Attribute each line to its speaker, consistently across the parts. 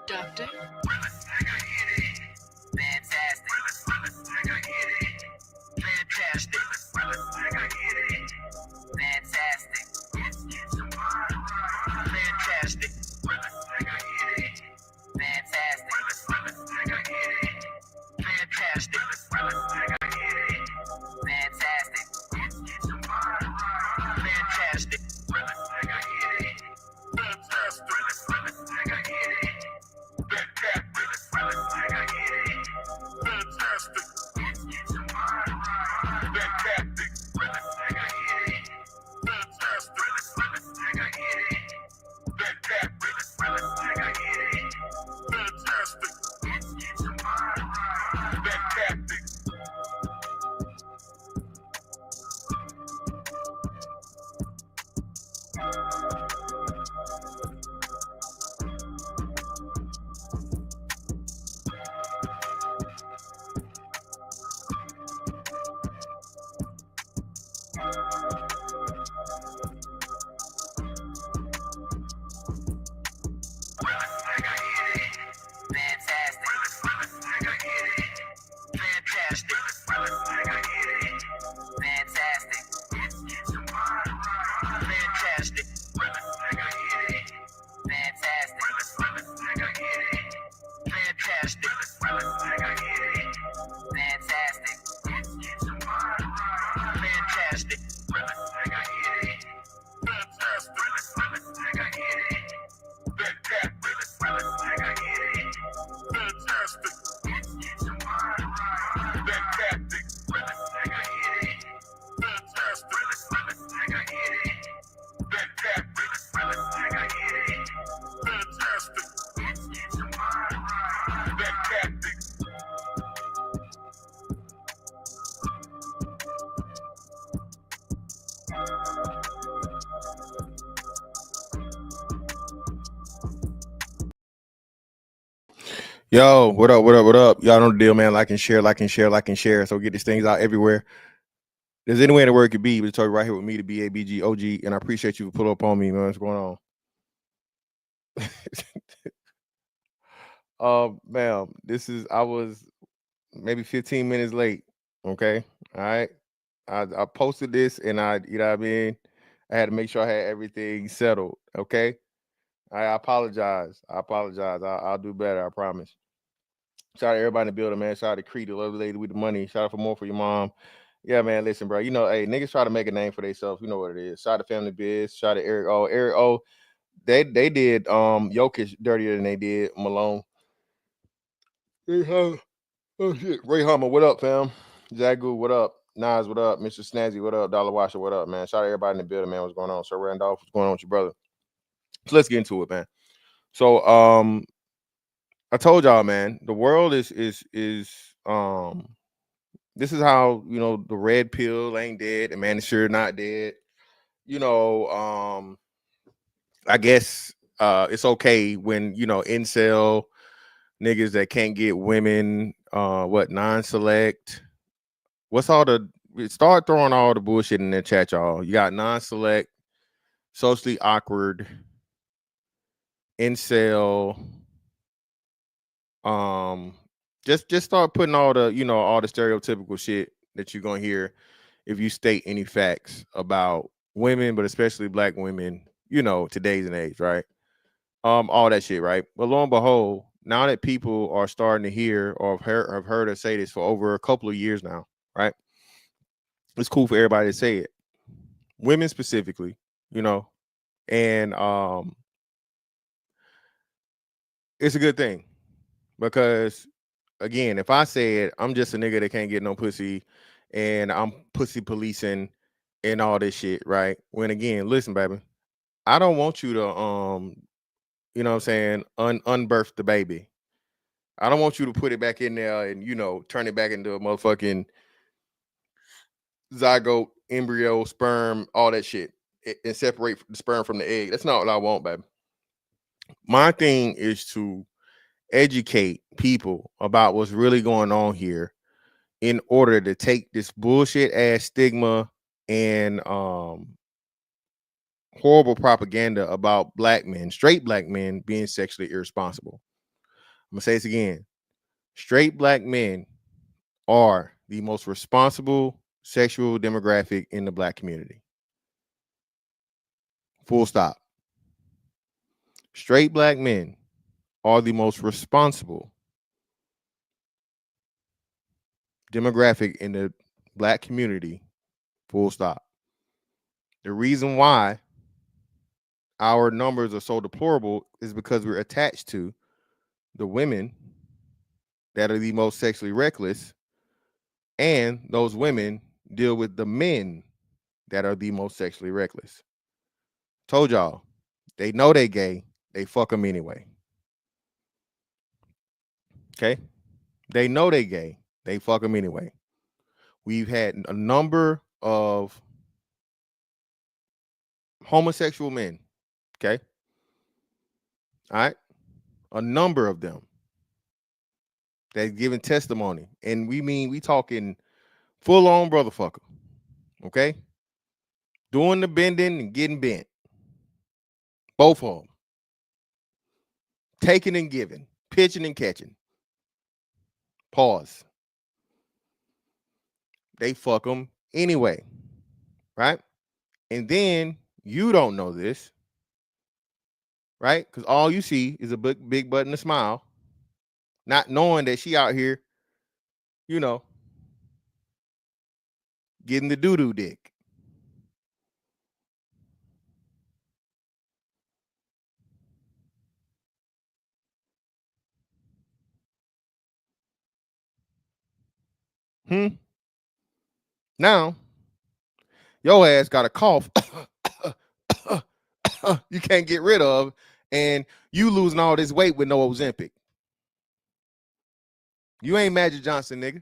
Speaker 1: Doctor?
Speaker 2: Yo, what up, what up, what up? Y'all know the deal, man. Like and share, like and share, like and share. So get these things out everywhere. There's any way in the world it could be, but it's right here with me, the BABG OG, and I appreciate you for pulling up on me, man. What's going on? Man, I was maybe 15 minutes late. Okay. All right. I posted this and you know what I mean? I had to make sure I had everything settled. Okay. I apologize. I'll do better. I promise. Shout out to everybody in the building, man. Shout out to Creed, the lovely lady with the money. Shout out for more for your mom. Yeah, man. Listen, bro. You know, hey, niggas try to make a name for themselves. You know what it is. Shout out to Family Biz. Shout out to Eric O. Eric O. They did Jokic dirtier than they did Malone. Oh shit. Ray Hummer, what up, fam? Zagu, what up? Nas, what up? Mr. Snazzy, what up? Dollar Washer, what up, man? Shout out to everybody in the building, man. What's going on? Sir Randolph, what's going on with your brother? So let's get into it, man. So I told y'all, man, the world is this is how, you know, the red pill ain't dead and man is sure not dead. You know, I guess it's okay when, you know, incel niggas that can't get women, non-select. What's all the start throwing all the bullshit in the chat, y'all. You got non-select, socially awkward, incel, just start putting all the, you know, all the stereotypical shit that you're gonna hear if you state any facts about women, but especially black women, you know, today's and age, right? All that shit, right? But lo and behold, now that people are starting to hear or have heard us say this for over a couple of years now, right? It's cool for everybody to say it. Women specifically, you know, and it's a good thing because again, if I said I'm just a nigga that can't get no pussy and I'm pussy policing and all this shit, right? When again, listen, baby, I don't want you to you know what I'm saying, unbirth the baby. I don't want you to put it back in there and, you know, turn it back into a motherfucking zygote, embryo, sperm, all that shit, and separate the sperm from the egg. That's not what I want, baby. My thing is to educate people about what's really going on here in order to take this bullshit ass stigma and horrible propaganda about black men, straight black men, being sexually irresponsible. I'm gonna say this again. Straight black men are the most responsible sexual demographic in the black community. Full stop. Straight black men are the most responsible demographic in the black community. Full stop. The reason why our numbers are so deplorable is because we're attached to the women that are the most sexually reckless, and those women deal with the men that are the most sexually reckless. Told y'all, they know they gay, they fuck them anyway. Okay? They know they gay, they fuck them anyway. We've had a number of homosexual men, okay? All right? A number of them that giving testimony. And we talking full-on brotherfucker, okay? Doing the bending and getting bent. Both of them. Taking and giving. Pitching and catching. Pause. They fuck them anyway, right? And then you don't know this, right? Because all you see is a big butt and a smile, not knowing that she out here, you know, getting the doo-doo dick. Now, your ass got a cough you can't get rid of, and you losing all this weight with no Ozempic. You ain't Magic Johnson, nigga.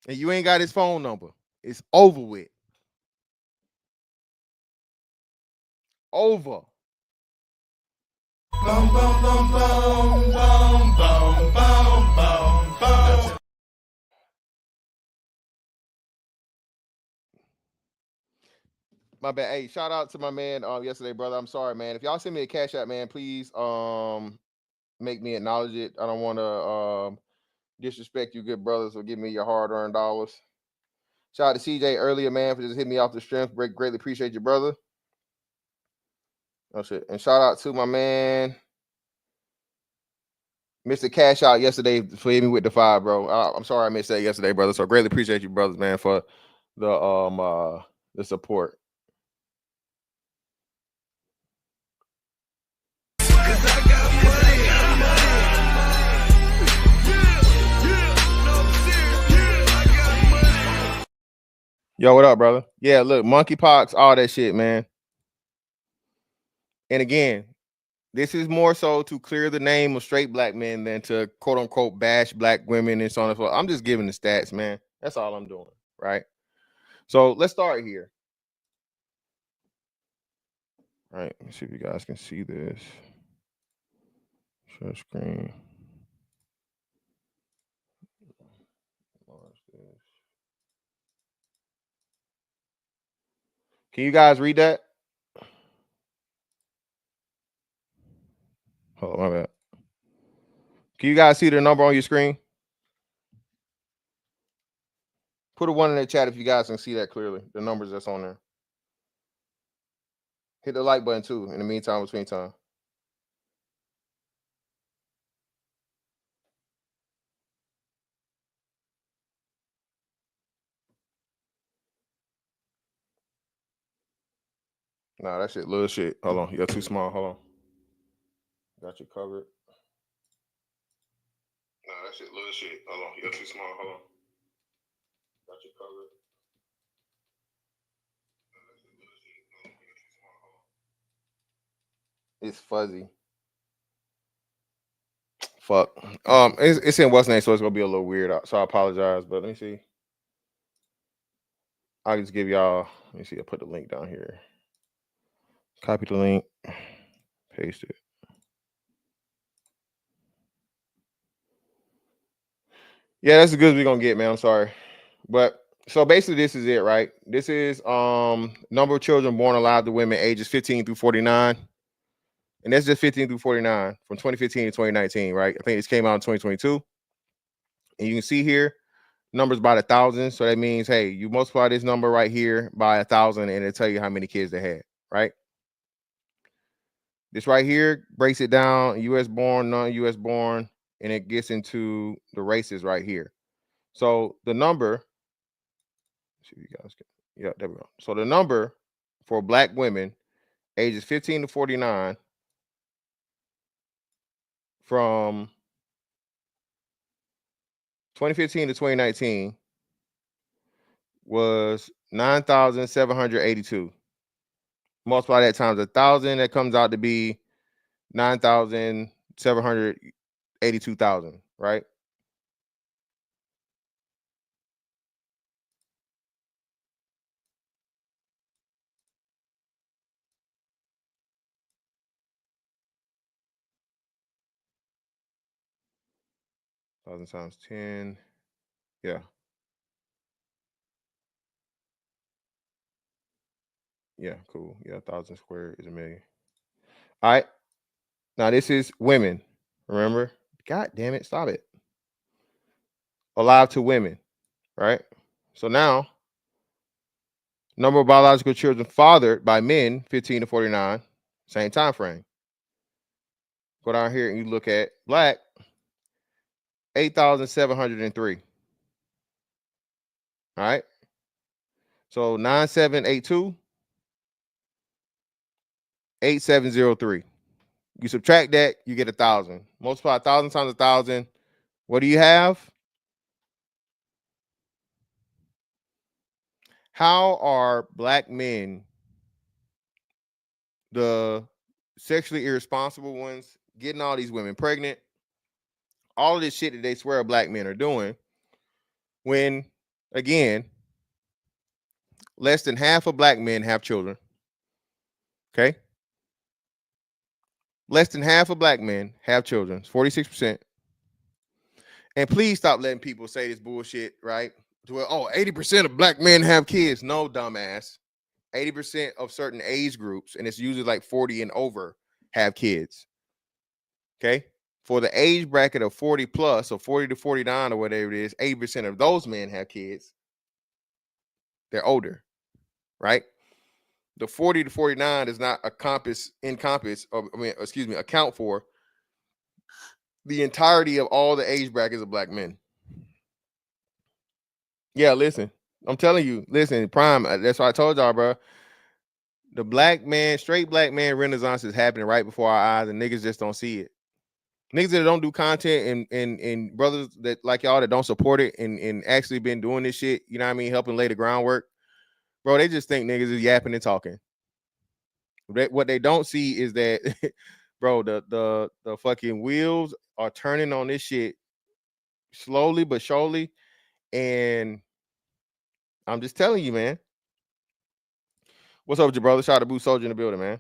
Speaker 2: And you ain't got his phone number. It's over with. Over. Boom, boom, boom, boom, boom, boom, boom, boom, boom. My bad. Hey, shout out to my man yesterday, brother. I'm sorry, man. If y'all send me a cash app, man, please make me acknowledge it. I don't want to disrespect you, good brothers, or give me your hard-earned dollars. Shout out to CJ earlier, man, for just hitting me off the strength. Greatly appreciate you, brother. Oh shit. And shout out to my man, Mr. Cash Out yesterday for hitting me with the 5, bro. I'm sorry I missed that yesterday, brother. So greatly appreciate you, brothers, man, for the support. Yo, what up, brother? Yeah, look, monkeypox, all that shit, man. And again, this is more so to clear the name of straight black men than to quote unquote bash black women and so on and so forth. I'm just giving the stats, man. That's all I'm doing, right? So let's start here. All right, let's see if you guys can see this. Share screen. Can you guys read that? Hold on, my bad. Can you guys see the number on your screen? Put a 1 in the chat if you guys can see that clearly. The numbers that's on there. Hit the like button too. In the meantime, between time. Nah, that shit, little shit. Hold on, you're too small. Hold on. Got you covered. Nah, that shit, little shit. Hold on, you're too small. Hold on. Got you covered. It's fuzzy. Fuck. It's in what's name, so it's gonna be a little weird. So I apologize, but let me see. I'll just give y'all. Let me see. I'll put the link down here. Copy the link. Paste it. Yeah, that's as good as we're gonna get, man. I'm sorry, but So basically, this is it, right? This is number of children born alive to women ages 15 through 49. And that's just 15 through 49 from 2015 to 2019, right? I think this came out in 2022. And you can see here numbers by the thousand. So that means, hey, you multiply this number right here by 1,000 and it'll tell you how many kids they had, right? This right here breaks it down, US born, non-US born, and it gets into the races right here. So the number, see if you guys can, yeah, there we go. So the number for black women ages 15 to 49 from 2015 to 2019 was 9,782. Multiply that times 1,000, that comes out to be 9,782,000, right? Thousand times 10. Yeah. Yeah, cool. Yeah, 1,000 squared is a million. All right. Now this is women. Remember? God damn it, stop it. Alive to women, right? So now, number of biological children fathered by men, 15 to 49, same time frame. Go down here and you look at black, 8,703. All right. So 9,782, 8,703. You subtract that, you get 1,000. Multiply 1,000 times 1,000. What do you have? How are black men, the sexually irresponsible ones, getting all these women pregnant? All of this shit that they swear black men are doing, when, again, less than half of black men have children. Okay? Less than half of black men have children. It's 46%. And please stop letting people say this bullshit, right? Well, oh, 80% of black men have kids. No, dumbass. 80% of certain age groups, and it's usually like 40 and over, have kids. Okay? For the age bracket of 40 plus, or 40 to 49 or whatever it is, 80% of those men have kids. They're older, right? The 40 to 49 does not account for the entirety of all the age brackets of black men. Yeah, listen, I'm telling you, listen, prime. That's why I told y'all, bro. The black man, straight black man renaissance is happening right before our eyes, and niggas just don't see it. Niggas that don't do content and brothers that like y'all that don't support it and actually been doing this shit, you know what I mean, helping lay the groundwork, bro. They just think niggas is yapping and talking. What they don't see is that, bro, the fucking wheels are turning on this shit slowly but surely, and I'm just telling you, man. What's up with your brother? Shout out to Boo Soldier in the building, man.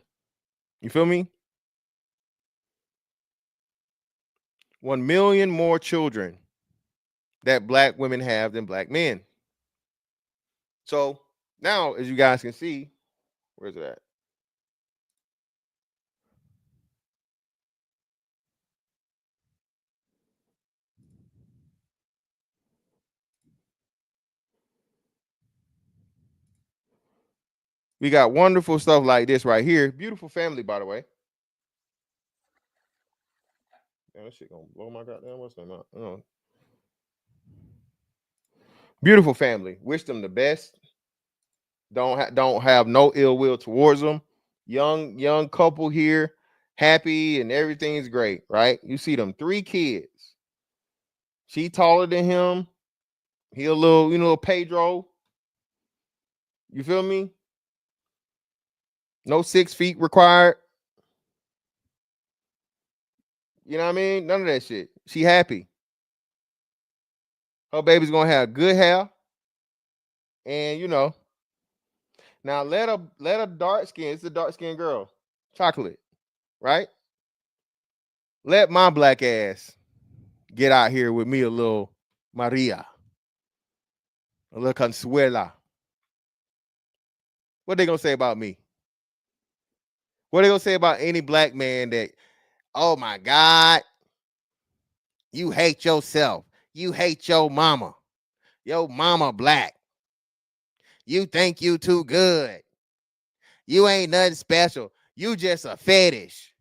Speaker 2: You feel me? 1 million more children that black women have than black men. So now, as you guys can see, where's it at? We got wonderful stuff like this right here. Beautiful family, by the way. Damn, that shit gonna blow my goddamn what's name up. Beautiful family. Wish them the best. Don't have no ill will towards them. Young couple here, happy and everything's great, right? You see them 3 kids. She taller than him. He a little Pedro. You feel me? No 6 feet required. You know what I mean? None of that shit. She happy. Her baby's gonna have good hair. And now let a dark skin, it's a dark skinned girl, chocolate, right? Let my black ass get out here with me a little Maria. La Consuela. What they gonna say about me? What they gonna say about any black man that, oh my God, you hate yourself. You hate your mama. Your mama black. You think you too good. You ain't nothing special. You just a fetish.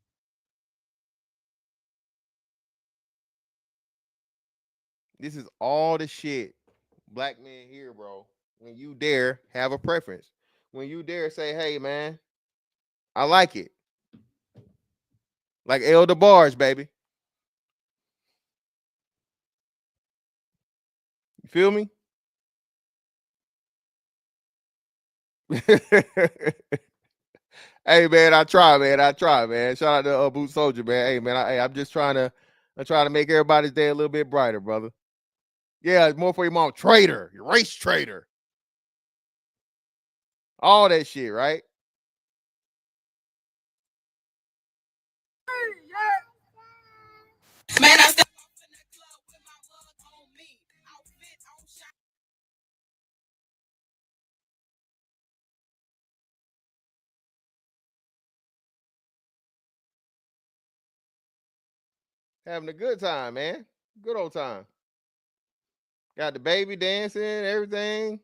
Speaker 2: This is all the shit black men hear, bro. When you dare have a preference. When you dare say, hey, man, I like it. Like El DeBarge, baby. You feel me? Hey, man, I try, man. I try, man. Shout out to Boot Soldier, man. Hey, man, I'm just trying to make everybody's day a little bit brighter, brother. Yeah, it's more for your mom. Traitor, your race traitor. All that shit, right? Man, I still having a good time, man. Good old time. Got the baby dancing, everything.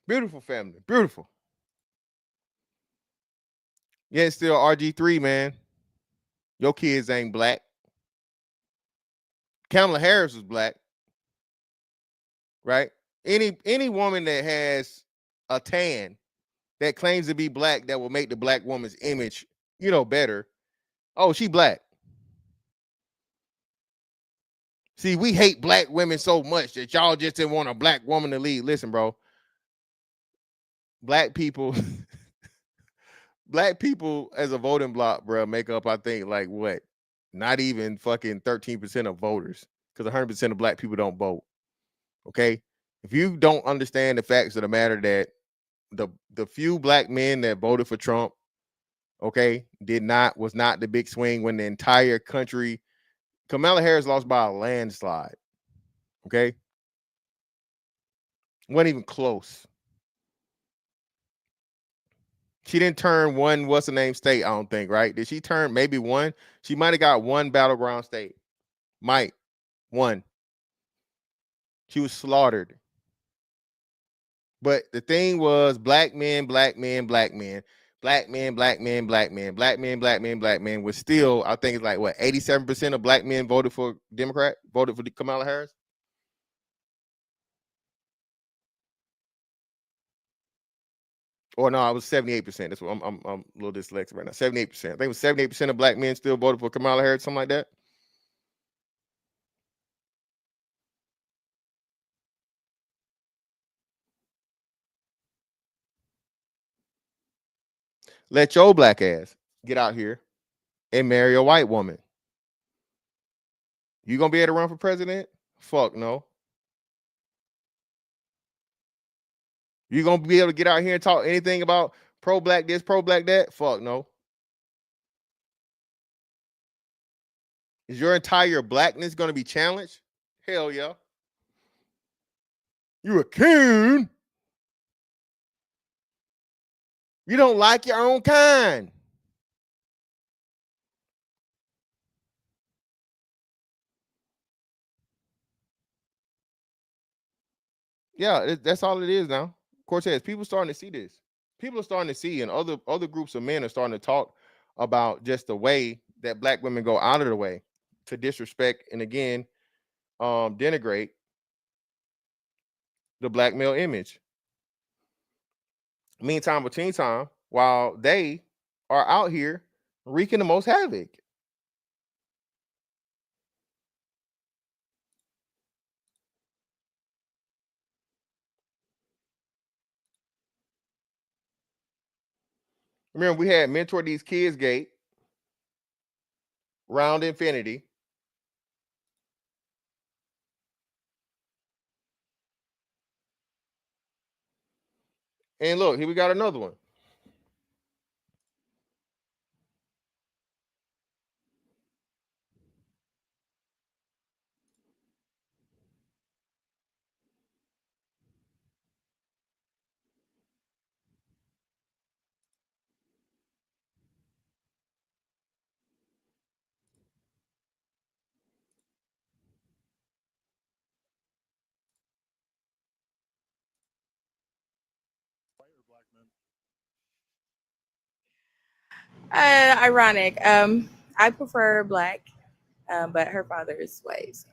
Speaker 2: Beautiful family. Beautiful. Yeah, it's still RG3, man. Your kids ain't black. Kamala Harris was black, right? Any woman that has a tan that claims to be black that will make the black woman's image, better. Oh, she black. See, we hate black women so much that y'all just didn't want a black woman to lead. Listen, bro. Black people, black people as a voting bloc, bro, make up, I think, like what? Not even fucking 13% of voters, because 100% of black people don't vote. Okay. If you don't understand the facts of the matter that the few black men that voted for Trump, okay, was not the big swing when the entire country, Kamala Harris lost by a landslide. Okay. Wasn't even close. She didn't turn one, what's the name, state, I don't think, right? Did she turn maybe one? She might have got one battleground state. Might. One. She was slaughtered. But the thing was, black men, black men, black men, black men, black men, black men, black men, black men, black men was still, I think it's like what, 87% of black men voted for Democrat, voted for Kamala Harris. Or no, it was 78%. That's what I'm a little dyslexic right now. 78%. I think it was 78% of black men still voted for Kamala Harris, something like that. Let your black ass get out here and marry a white woman. You gonna be able to run for president? Fuck no. You gonna be able to get out here and talk anything about pro black this, pro black that? Fuck no. Is your entire blackness gonna be challenged? Hell yeah. You a coon. You don't like your own kind. Yeah, that's all it is now. Cortez, people starting to see this. People are starting to see, and other groups of men are starting to talk about just the way that black women go out of the way to disrespect and again denigrate the black male image. Meantime, between time, while they are out here wreaking the most havoc. Remember, we had Mentor These Kids Gate, Round Infinity. And look, here we got another one.
Speaker 1: Ironic. I prefer black, but her father is white. So.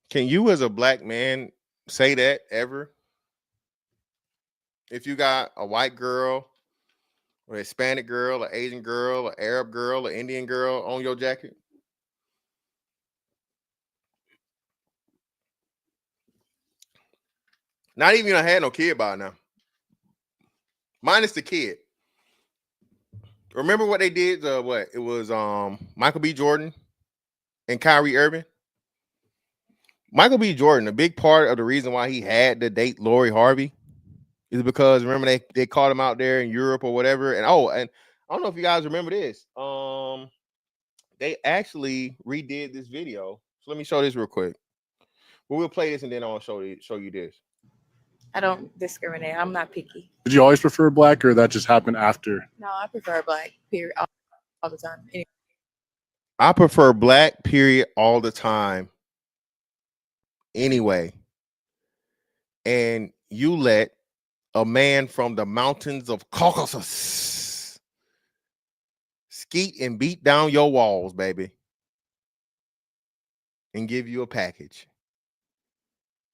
Speaker 2: Can you, as a black man, say that ever? If you got a white girl, a Hispanic girl, an Asian girl, an Arab girl, an Indian girl on your jacket? Not even I had no kid by now. Minus the kid. Remember what they did? What it was? Michael B. Jordan and Kyrie Irving. Michael B. Jordan. A big part of the reason why he had to date Lori Harvey is because remember they caught him out there in Europe or whatever. And and I don't know if you guys remember this. They actually redid this video. So let me show this real quick. But we'll play this and then I'll show you this.
Speaker 1: I don't discriminate. I'm not picky.
Speaker 3: Did you always prefer black, or that just happened after?
Speaker 1: No, I prefer black. Period. All the time. Anyway.
Speaker 2: I prefer black. Period. All the time. Anyway, and you let a man from the mountains of Caucasus skeet and beat down your walls, baby, and give you a package.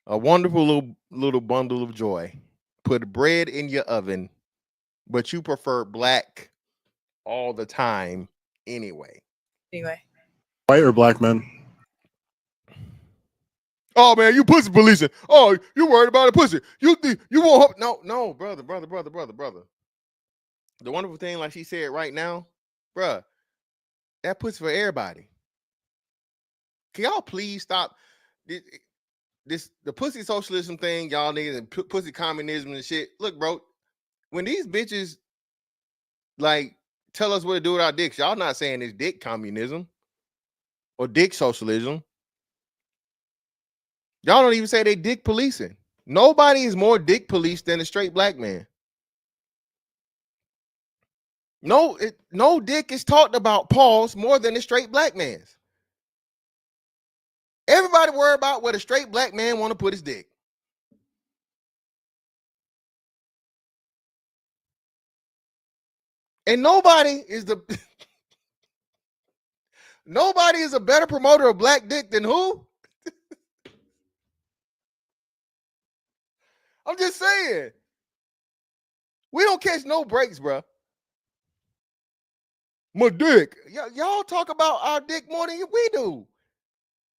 Speaker 2: A wonderful little bundle of joy. Put bread in your oven, but you prefer black all the time anyway.
Speaker 1: Anyway.
Speaker 3: White or black men?
Speaker 2: Oh man, you pussy policing. Oh, you worried about a pussy. You won't no, brother. The wonderful thing, like she said right now, bruh, that pussy for everybody. Can y'all please stop this the pussy socialism thing, y'all niggas, and pussy communism and shit? Look, bro, when these bitches like tell us what to do with our dicks, y'all not saying it's dick communism or dick socialism. Y'all don't even say they dick policing. Nobody is more dick police than a straight black man. No dick is talked about, pause, more than a straight black man's. Everybody worry about where the straight black man want to put his dick. And nobody is a better promoter of black dick than who? I'm just saying. We don't catch no breaks, bro. My dick. Y'all talk about our dick more than we do.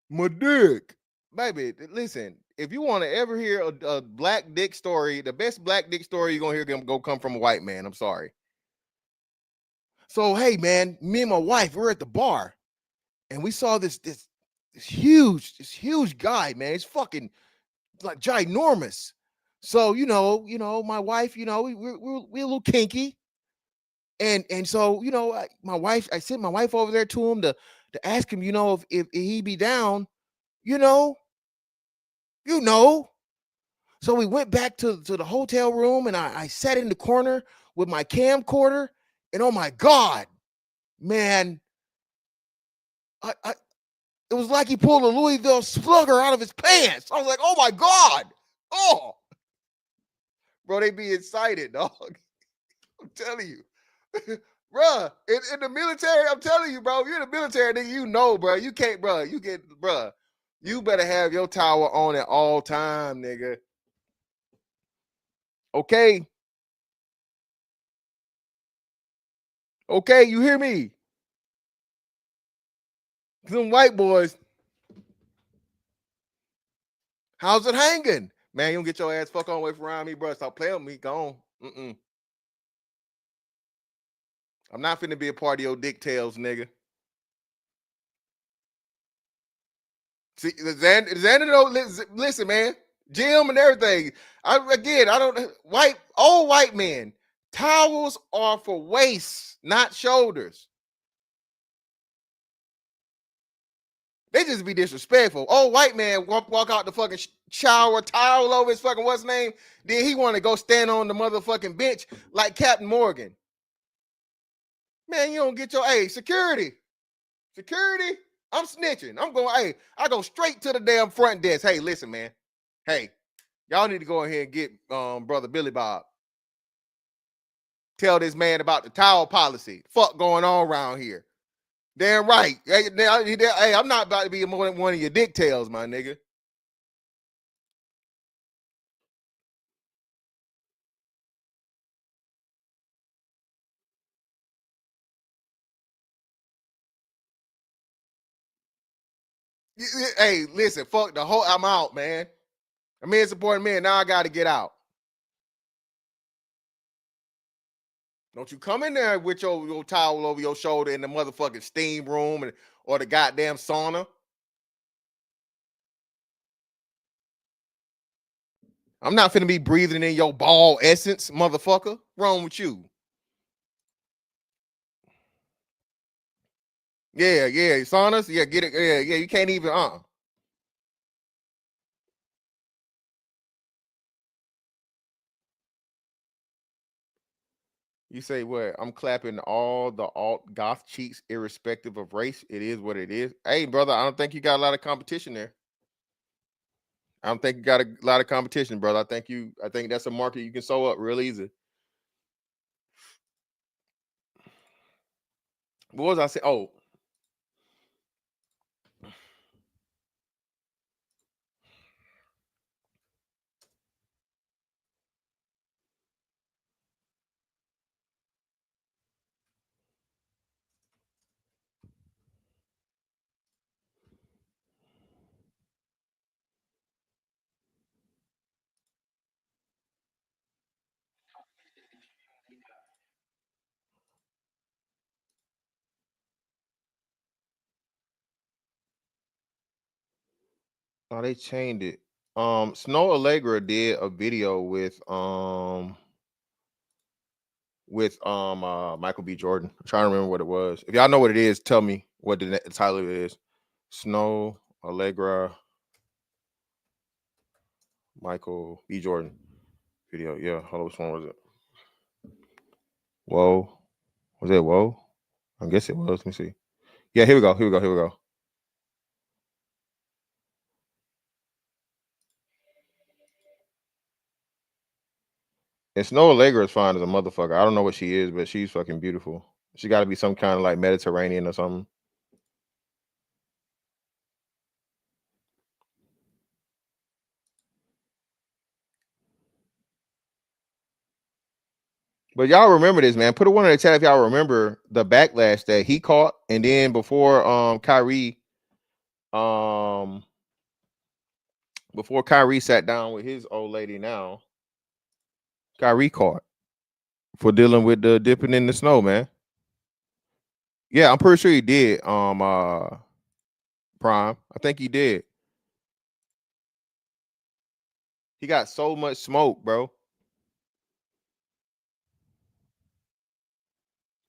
Speaker 2: My dick. Baby, listen, if you want to ever hear a black dick story, the best black dick story you're going to hear go come from a white man. I'm sorry. So, hey, man, me and my wife, we're at the bar and we saw this huge guy, man. He's fucking like ginormous. So, you know, my wife, you know, we're a little kinky. And so, you know, I sent my wife over there to him to ask him, you know, if he be down, you know. So we went back to the hotel room and I sat in the corner with my camcorder, and oh my God, man, it was like he pulled a Louisville Slugger out of his pants. I was like, oh my God. Oh, bro, they be excited, dog. I'm telling you. Bruh, in the military, I'm telling you, bro, if you're in the military, nigga, you know, bro, you can't, bro, you better have your tower on at all time, nigga. Okay. Okay, you hear me? Some white boys. How's it hanging? Man, you don't get your ass fuck on away from around me, bro. Stop playing with me. Go on. I'm not finna be a part of your dick tails, nigga. See, Xander, though, listen, man. Jim and everything. Old white men. Towels are for waists, not shoulders. They just be disrespectful. Old white man walk out the fucking shower, towel over his fucking what's name. Then he want to go stand on the motherfucking bench like Captain Morgan. Man, you don't get your security. I'm snitching. I'm going. I go straight to the damn front desk. Hey, listen, man. Hey, y'all need to go ahead and get brother Billy Bob. tell this man about the towel policy. Fuck going on around here. Damn right. Hey, I'm not about to be more than one of your dick tails, my nigga. Hey, listen, fuck the whole. I'm out, man. I'm here supporting men. Now I got to get out. Don't you come in there with your towel over your shoulder in the motherfucking steam room or the goddamn sauna. I'm not finna be breathing in your ball essence, motherfucker. Wrong with you? Yeah, saunas. Yeah, get it. Yeah. You can't even. You say what? I'm clapping all the alt goth cheeks, irrespective of race. It is what it is. Hey, brother, I don't think you got a lot of competition there. I don't think you got a lot of competition, brother. I think that's a market you can sew up real easy. What was I saying? Oh. Oh, they changed it. Snow Allegra did a video with Michael B. Jordan. I'm trying to remember what it was. If y'all know what it is, tell me what the title of it is. Snow Allegra Michael B. Jordan video. Yeah, hold on, which one was it? Whoa. Was it whoa? I guess it was. Let me see. Yeah, here we go. And Snow Allegra is fine as a motherfucker. I don't know what she is, but she's fucking beautiful. She got to be some kind of like Mediterranean or something. But y'all remember this, man. Put a one in the chat if y'all remember the backlash that he caught, and then before Kyrie sat down with his old lady, now Kyrie caught for dealing with the dipping in the snow, man. Yeah, I'm pretty sure he did. Prime, I think he did. He got so much smoke, bro.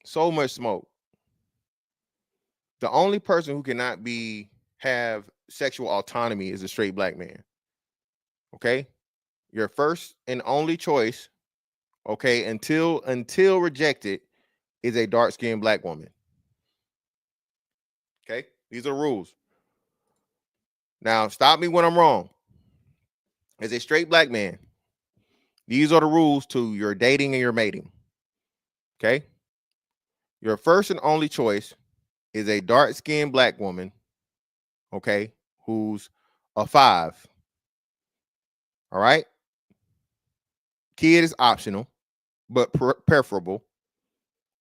Speaker 2: So much smoke. The only person who cannot have sexual autonomy is a straight black man. Okay? Your first and only choice, okay, until rejected, is a dark-skinned black woman. Okay? These are rules. Now, stop me when I'm wrong. As a straight black man, these are the rules to your dating and your mating. Okay? Your first and only choice is a dark-skinned black woman, okay, who's a 5. All right? Kid is optional, but preferable.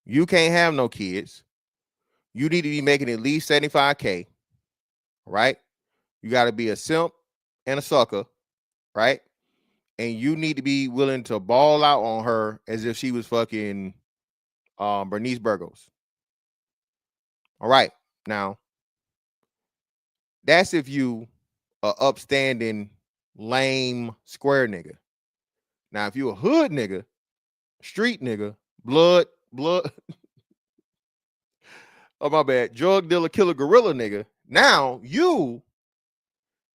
Speaker 2: You can't have no kids. You need to be making at least 75K. Right? You got to be a simp and a sucker, right? And you need to be willing to ball out on her as if she was fucking Bernice Burgos. All right. Now, that's if you a upstanding, lame, square nigga. Now, if you a hood nigga, street nigga, blood, oh, my bad, drug dealer, killer, gorilla nigga, now you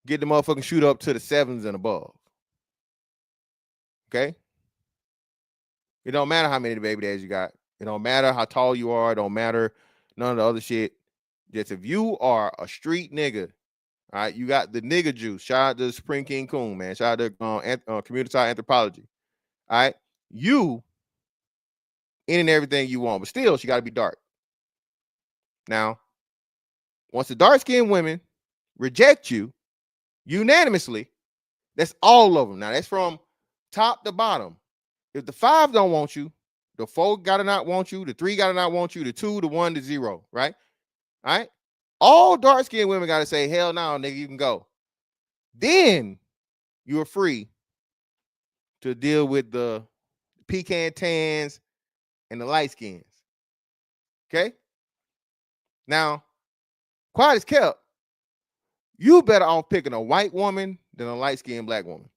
Speaker 2: get the motherfucking shoot up to the 7s and above. Okay? It don't matter how many baby dads you got. It don't matter how tall you are. It don't matter none of the other shit. Just if you are a street nigga, all right, you got the nigga juice. Shout out to Supreme King Coon, man. Shout out to community anthropology. All right, you any and everything you want, but still she got to be dark. Now, once the dark-skinned women reject you unanimously, that's all of them. Now, that's from top to bottom. If the 5 don't want you, the 4 gotta not want you, the 3 gotta not want you, the 2, the 1, the 0, right? All right. All dark-skinned women gotta say, hell no, nigga, you can go. Then you're free to deal with the pecan tans and the light skins. Okay. Now, quiet as kept, you better off picking a white woman than a light-skinned black woman.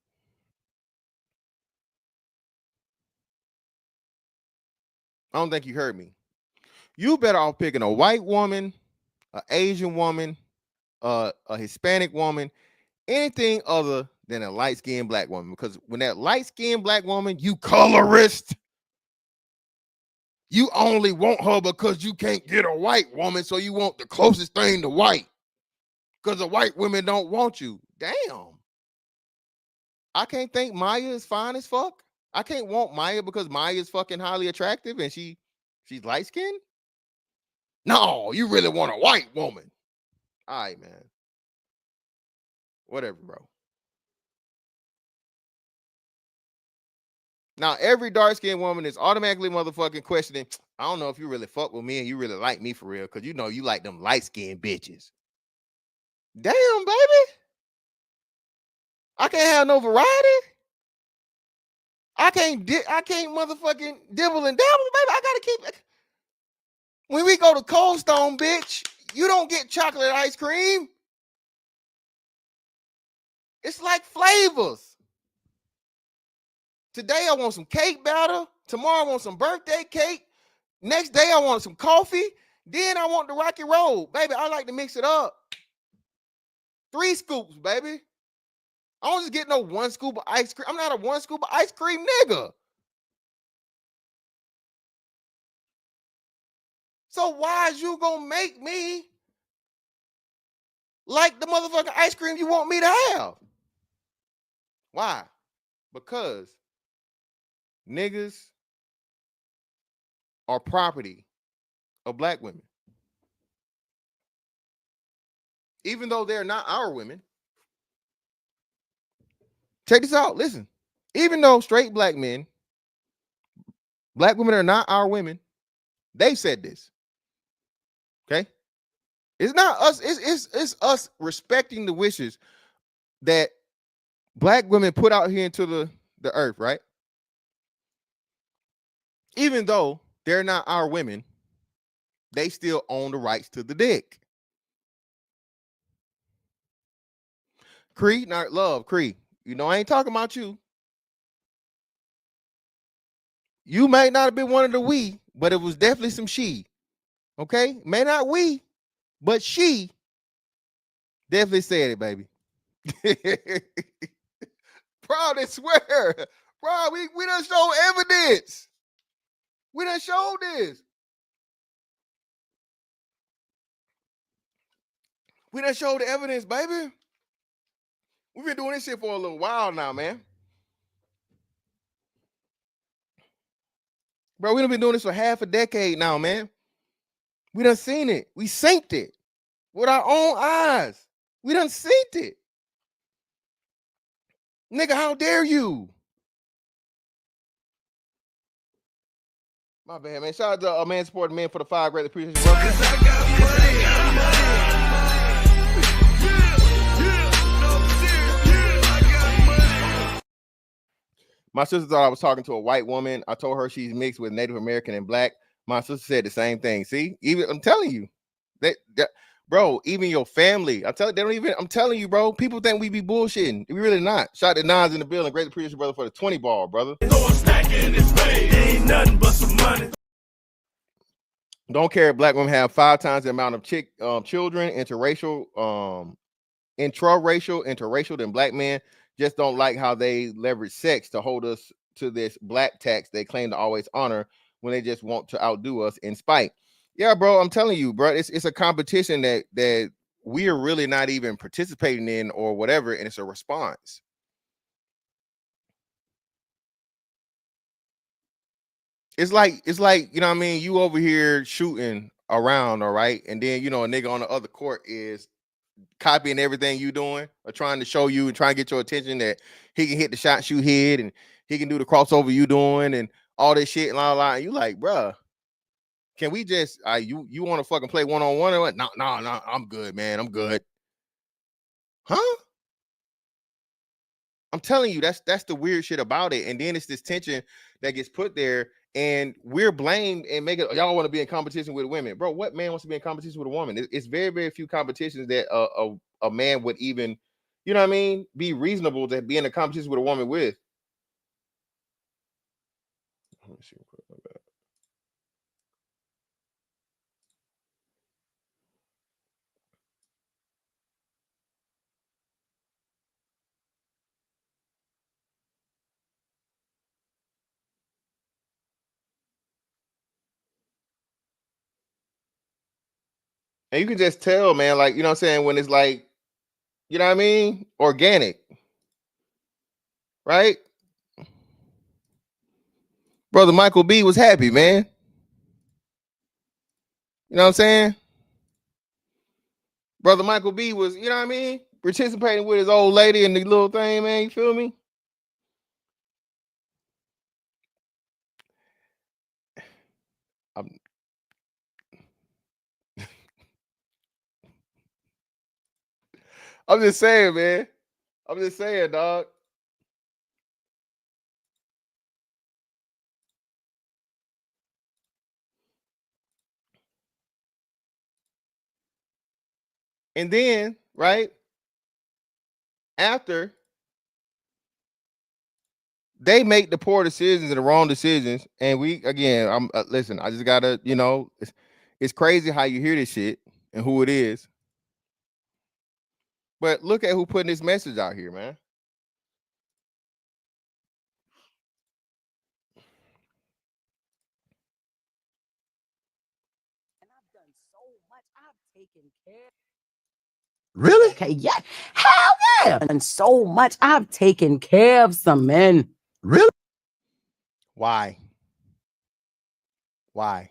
Speaker 2: I don't think you heard me. You better off picking a white woman, an Asian woman, a Hispanic woman, anything other than a light-skinned black woman. Because when that light-skinned black woman, you colorist, you only want her because you can't get a white woman, so you want the closest thing to white. Because the white women don't want you. Damn. I can't think Maya is fine as fuck. I can't want Maya because Maya is fucking highly attractive and she's light-skinned. No, you really want a white woman. All right, man. Whatever, bro. Now, every dark-skinned woman is automatically motherfucking questioning, I don't know if you really fuck with me and you really like me for real, because you know you like them light-skinned bitches. Damn, baby. I can't have no variety. I can't motherfucking dibble and dabble, baby. I gotta keep it. When we go to Cold Stone, bitch, you don't get chocolate ice cream. It's like flavors. Today I want some cake batter. Tomorrow I want some birthday cake. Next day I want some coffee. Then I want the Rocky Road. Baby, I like to mix it up. 3 scoops, baby. I don't just get no 1 scoop of ice cream. I'm not a 1 scoop of ice cream nigga. So why is you gonna make me like the motherfucking ice cream you want me to have? Why? Because niggas are property of black women. Even though they're not our women. Check this out. Listen. Even though straight black women are not our women, they said this. Okay? It's not us, it's us respecting the wishes that black women put out here into the earth, right? Even though they're not our women, they still own the rights to the dick. Cree, not love, Cree. You know, I ain't talking about you. You may not have been one of the we, but it was definitely some she. Okay? May not we, but she definitely said it, baby. Bro, they swear. Bro, we done show evidence. We done showed this. We done showed the evidence, baby. We've been doing this shit for a little while now, man. Bro, we done been doing this for half a decade now, man. We done seen it. We synced it with our own eyes. We done synced it. Nigga, how dare you? My bad, man. Shout out to a man supporting men for the 5. Greatly appreciate you, bro. My sister thought I was talking to a white woman. I told her she's mixed with Native American and black. My sister said the same thing. See, even I'm telling you that bro, even your family. I'm telling you, bro. People think we be bullshitting. We really not. Shout out to Nas in the building. Great appreciation, brother, for the 20 ball, brother. Ain't nothing but some money. Don't care if black women have 5 times the amount of children, interracial than black men. Just don't like how they leverage sex to hold us to this black tax they claim to always honor when they just want to outdo us in spite. Yeah, bro, I'm telling you, bro, it's a competition that we are really not even participating in or whatever, and it's a response. it's like, you know what I mean? You over here shooting around, all right, and then you know a nigga on the other court is copying everything you doing or trying to show you and trying to get your attention that he can hit the shots you hit and he can do the crossover you doing and all this shit and la. And you like, bruh, can we just you want to fucking play one-on-one or what? No, I'm good, man. I'm good. Huh? I'm telling you, that's the weird shit about it. And then it's this tension that gets put there, and we're blamed and make it y'all want to be in competition with women. Bro, what man wants to be in competition with a woman? It's very, very few competitions that a man would even, you know what I mean, be reasonable to be in a competition with a woman with. Let me see. And you can just tell, man, like, you know what I'm saying, when it's like, you know what I mean, organic, right? Brother Michael B was happy, man. You know what I'm saying? Brother Michael B was, you know what I mean, participating with his old lady and the little thing, man. You feel me? I'm just saying, man. I'm just saying, dog. And then, right after they make the poor decisions and the wrong decisions, and we again, I'm listen. I just gotta, you know, it's crazy how you hear this shit and who it is. But look at who putting this message out here, man.
Speaker 4: And I've done so much. I've taken care.
Speaker 5: Really?
Speaker 4: Okay, yeah. Hell yeah. And so much. I've taken care of some men.
Speaker 5: Really?
Speaker 2: Why? Why?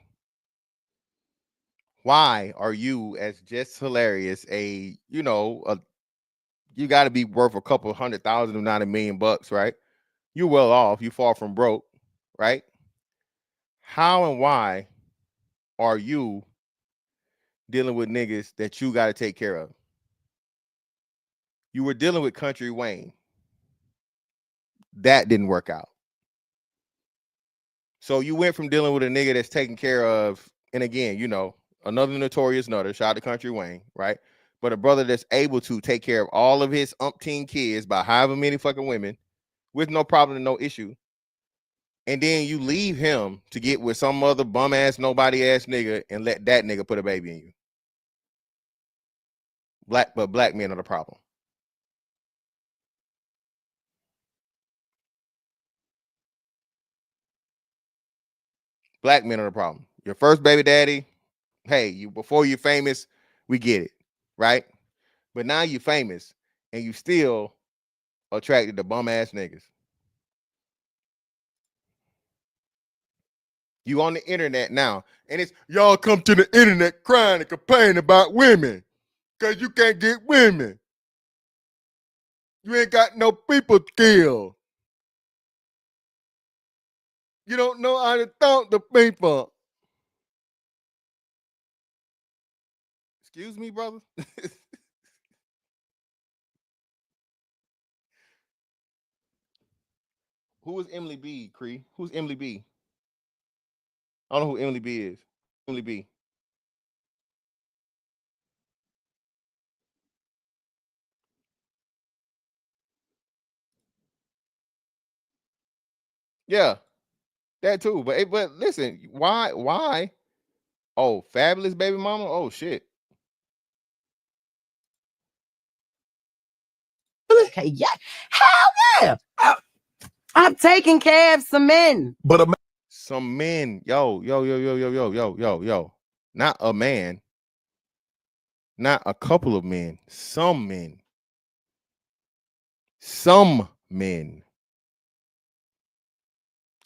Speaker 2: Why are you as just hilarious a, you know, you got to be worth a couple $100,000 if not $1 million, right? You're well off. You far from broke, right? How and why are you dealing with niggas that you got to take care of? You were dealing with Country Wayne. That didn't work out. So you went from dealing with a nigga that's taking care of, and again, you know, another notorious nutter, shout out to Country Wayne, right? But a brother that's able to take care of all of his umpteen kids by however many fucking women with no problem and no issue. And then you leave him to get with some other bum ass, nobody ass nigga and let that nigga put a baby in you. Black men are the problem. Black men are the problem. Your first baby daddy, hey, you before you're famous, we get it, right? But now you're famous and you still attracted to bum ass niggas. You on the internet now, and it's y'all come to the internet crying and complaining about women because you can't get women. You ain't got no people skill. You don't know how to talk to people. Excuse me, brother. Who is Emily B, Cree? Who's Emily B? I don't know who Emily B is. Emily B. Yeah, that too. But listen, why? Oh, fabulous baby mama. Oh shit.
Speaker 4: Okay, yeah. Hell yeah. I've taken care of some men.
Speaker 5: But
Speaker 2: Some men, yo. Not a man, not a couple of men. Some men. Some men.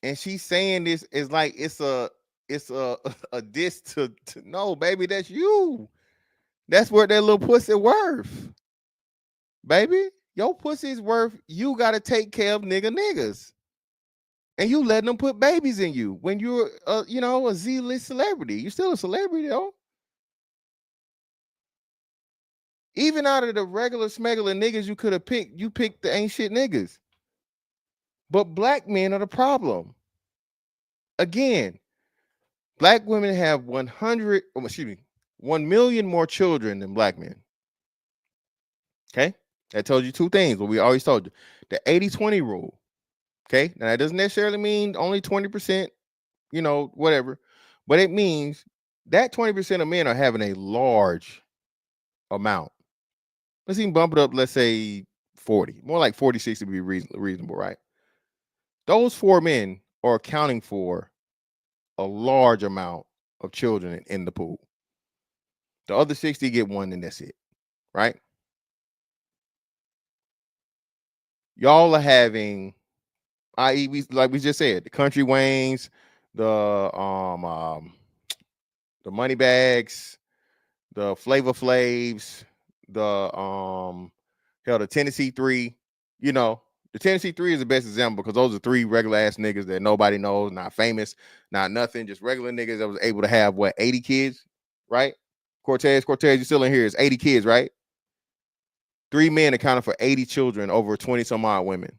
Speaker 2: And she's saying this is like it's a a diss to no, baby, that's you. That's what that little pussy worth. Baby, your pussy's worth. You gotta take care of niggas. And you letting them put babies in you when you're a Z-list celebrity. You're still a celebrity, though. Even out of the regular smegular niggas you could have picked, you picked the ain't shit niggas. But black men are the problem. Again, black women have 1 million more children than black men. Okay? That tells you two things, what we always told you. The 80-20 rule. Okay? Now, that doesn't necessarily mean only 20%, whatever. But it means that 20% of men are having a large amount. Let's even bump it up, let's say 40. More like 46 to be reasonable, right? Those 4 men are accounting for a large amount of children in the pool. The other 60 get one, and that's it, right? Y'all are having, i.e., like we just said, the country Waynes, the money bags, the Flavor Flaves, the Tennessee 3. The Tennessee 3 is the best example because those are 3 regular ass niggas that nobody knows, not famous, not nothing, just regular niggas that was able to have 80 kids, right? Cortez, you still in here. It's 80 kids, right? 3 men accounted for 80 children over 20 some odd women.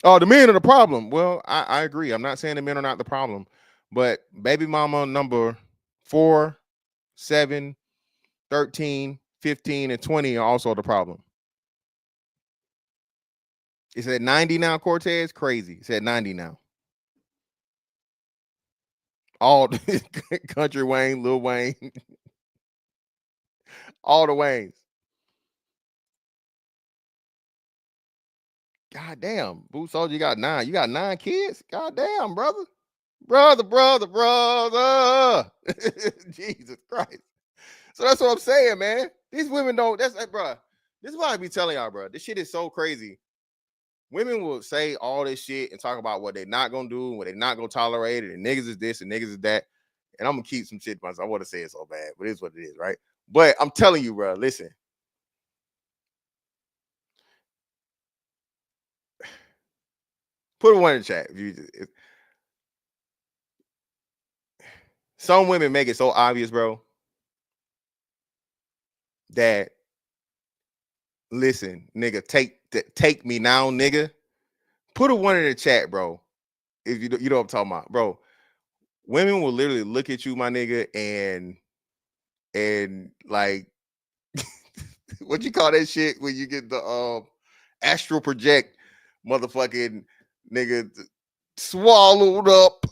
Speaker 2: Oh, the men are the problem. Well, I agree. I'm not saying the men are not the problem, but baby mama number 4, 7, 13, 15, and 20 are also the problem. It's at 90 now, Cortez. Crazy. It's at 90 now. All Country Wayne, Lil Wayne, all the Waynes. God damn, Boo Soldier, you got 9. You got 9 kids? God damn, brother. Jesus Christ. So that's what I'm saying, man. These women don't, bro. This is why I be telling y'all, bro. This shit is so crazy. Women will say all this shit and talk about what they're not gonna do, what they're not gonna tolerate, and niggas is this and niggas is that. And I'm gonna keep some shit to myself. I want to say it so bad, but it's what it is, right? But I'm telling you, bro, listen. Put a 1 in the chat. Some women make it so obvious, bro, that listen, nigga, take me now, nigga. Put a 1 in the chat, bro. If you know what I'm talking about, bro. Women will literally look at you, my nigga, and like what you call that shit when you get the astral project motherfucking nigga swallowed up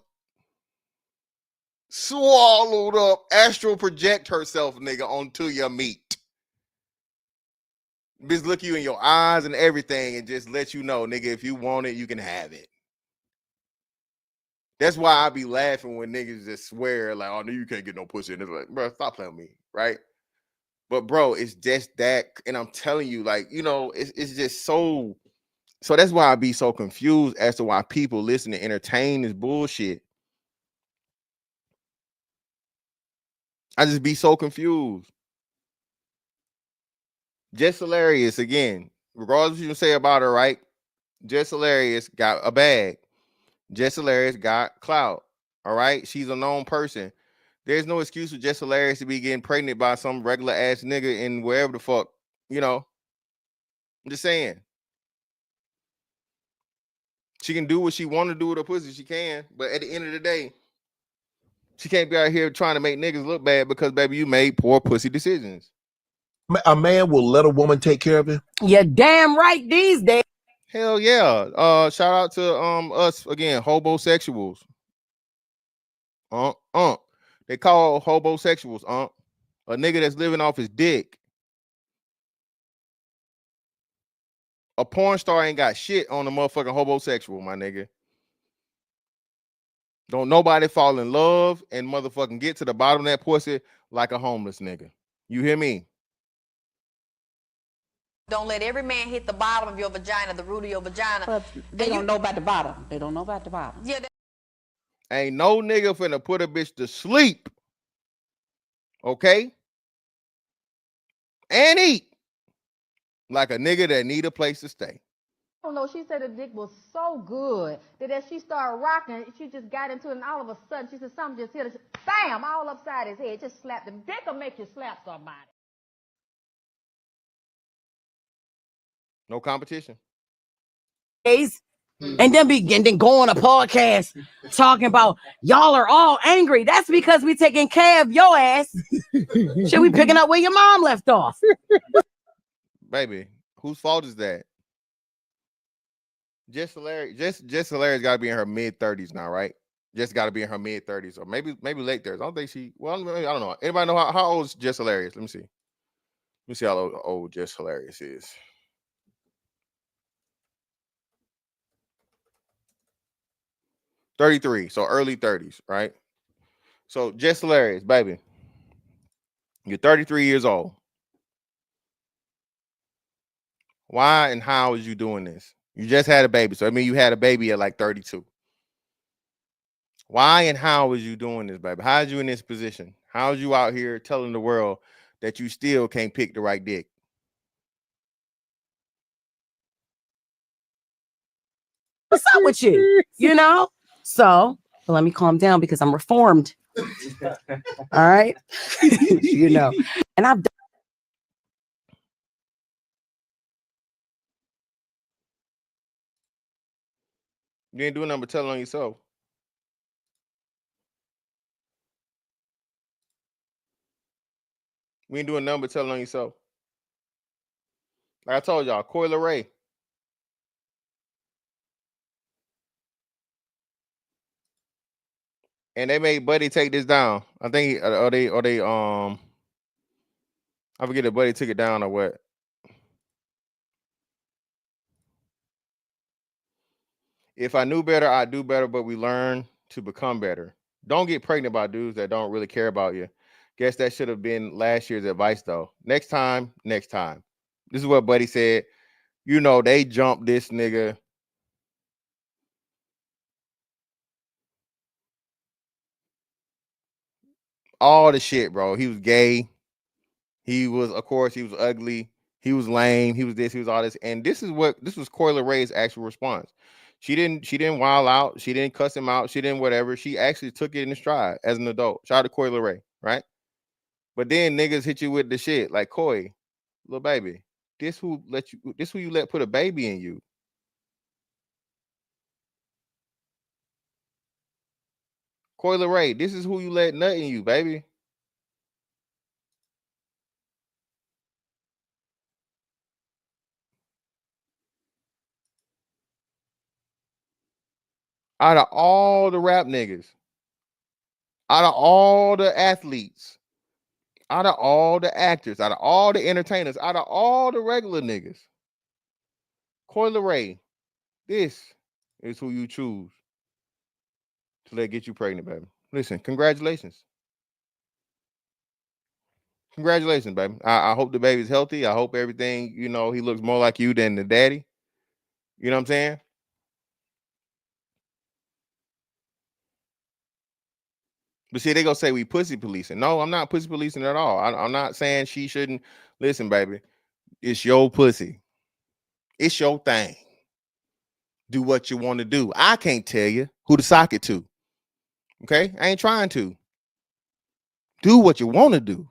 Speaker 2: astral project herself, nigga, onto your meat. Bitch look you in your eyes and everything and just let you know, nigga, if you want it, you can have it. That's why I be laughing when niggas just swear like, oh, no, you can't get no pussy. And it's like, bro, stop playing with me, right? But bro, it's just that, and I'm telling you, like, it's just so that's why I be so confused as to why people listen to entertain this bullshit. I just be so confused. Jess Hilarious, again, regardless of what you say about her, right? Jess Hilarious got a bag. Jess Hilarious got clout. All right. She's a known person. There's no excuse for Jess Hilarious to be getting pregnant by some regular ass nigga in wherever the fuck, I'm just saying. She can do what she want to do with her pussy. She can. But at the end of the day, she can't be out here trying to make niggas look bad because, baby, you made poor pussy decisions.
Speaker 5: A man will let a woman take care of him.
Speaker 4: You're damn right these days.
Speaker 2: Hell yeah. Shout out to us again, hobosexuals. They call hobosexuals, a nigga that's living off his dick. A porn star ain't got shit on a motherfucking homosexual, my nigga. Don't nobody fall in love and motherfucking get to the bottom of that pussy like a homeless nigga. You hear me?
Speaker 6: Don't let every man hit the bottom of your vagina, the root of your vagina.
Speaker 7: But they don't know about the bottom. They don't know about the bottom.
Speaker 6: Yeah,
Speaker 2: Ain't no nigga finna put a bitch to sleep. Okay? And eat like a nigga that need a place to stay.
Speaker 7: I don't know. She said the dick was so good that as she started rocking, she just got into it, and all of a sudden she said something just hit her. Bam! All upside his head. Just slapped him. Dick will make you slap somebody.
Speaker 2: No competition.
Speaker 4: And then then go on a podcast talking about y'all are all angry. That's because we taking care of your ass. Should we picking up where your mom left off?
Speaker 2: Baby, whose fault is that? Jess Hilarious got to be in her mid-30s now, right? Just got to be in her mid-30s or maybe late 30s. I don't think I don't know. Anybody know how old is Jess Hilarious? Let me see. Let me see how old Jess Hilarious is. $33, so early 30s, right? So Jess Hilarious, baby, you're 33 years old. Why and how is you doing this? You just had a baby, so I mean you had a baby at like 32. Why and how is you doing this, baby? How is you in this position? How is you out here telling the world that you still can't pick the right dick?
Speaker 4: What's up with you? You know? So let me calm down because I'm reformed. All right. You know, and I've done.
Speaker 2: You ain't doing nothing but telling on yourself. We ain't doing nothing but telling on yourself. Like I told y'all, Coil Ray. And they made Buddy take this down. I think I forget if Buddy took it down or what. If I knew better, I'd do better, but we learn to become better. Don't get pregnant by dudes that don't really care about you. Guess that should have been last year's advice, though. Next time. This is what Buddy said. You know, they jumped this nigga. All the shit, bro. He was gay. He was, of course, he was ugly. He was lame. He was this. He was all this. And this was Coil Ray's actual response. She didn't wild out. She didn't cuss him out. She didn't whatever. She actually took it in stride as an adult. Shout out to Coil Ray, right? But then niggas hit you with the shit like Coy, little baby. This who you let put a baby in you. Coil Ray, this is who you let nut in you, baby. Out of all the rap niggas, out of all the athletes, out of all the actors, out of all the entertainers, out of all the regular niggas, Coil Ray, this is who you choose to let get you pregnant, baby. Listen, congratulations. Congratulations, baby. I hope the baby's healthy. I hope everything, he looks more like you than the daddy. You know what I'm saying? But see, they gonna say we pussy policing. No, I'm not pussy policing at all. I'm not saying she shouldn't. Listen, baby, it's your pussy. It's your thing. Do what you want to do. I can't tell you who to sock it to. Okay? I ain't trying to. Do what you want to do.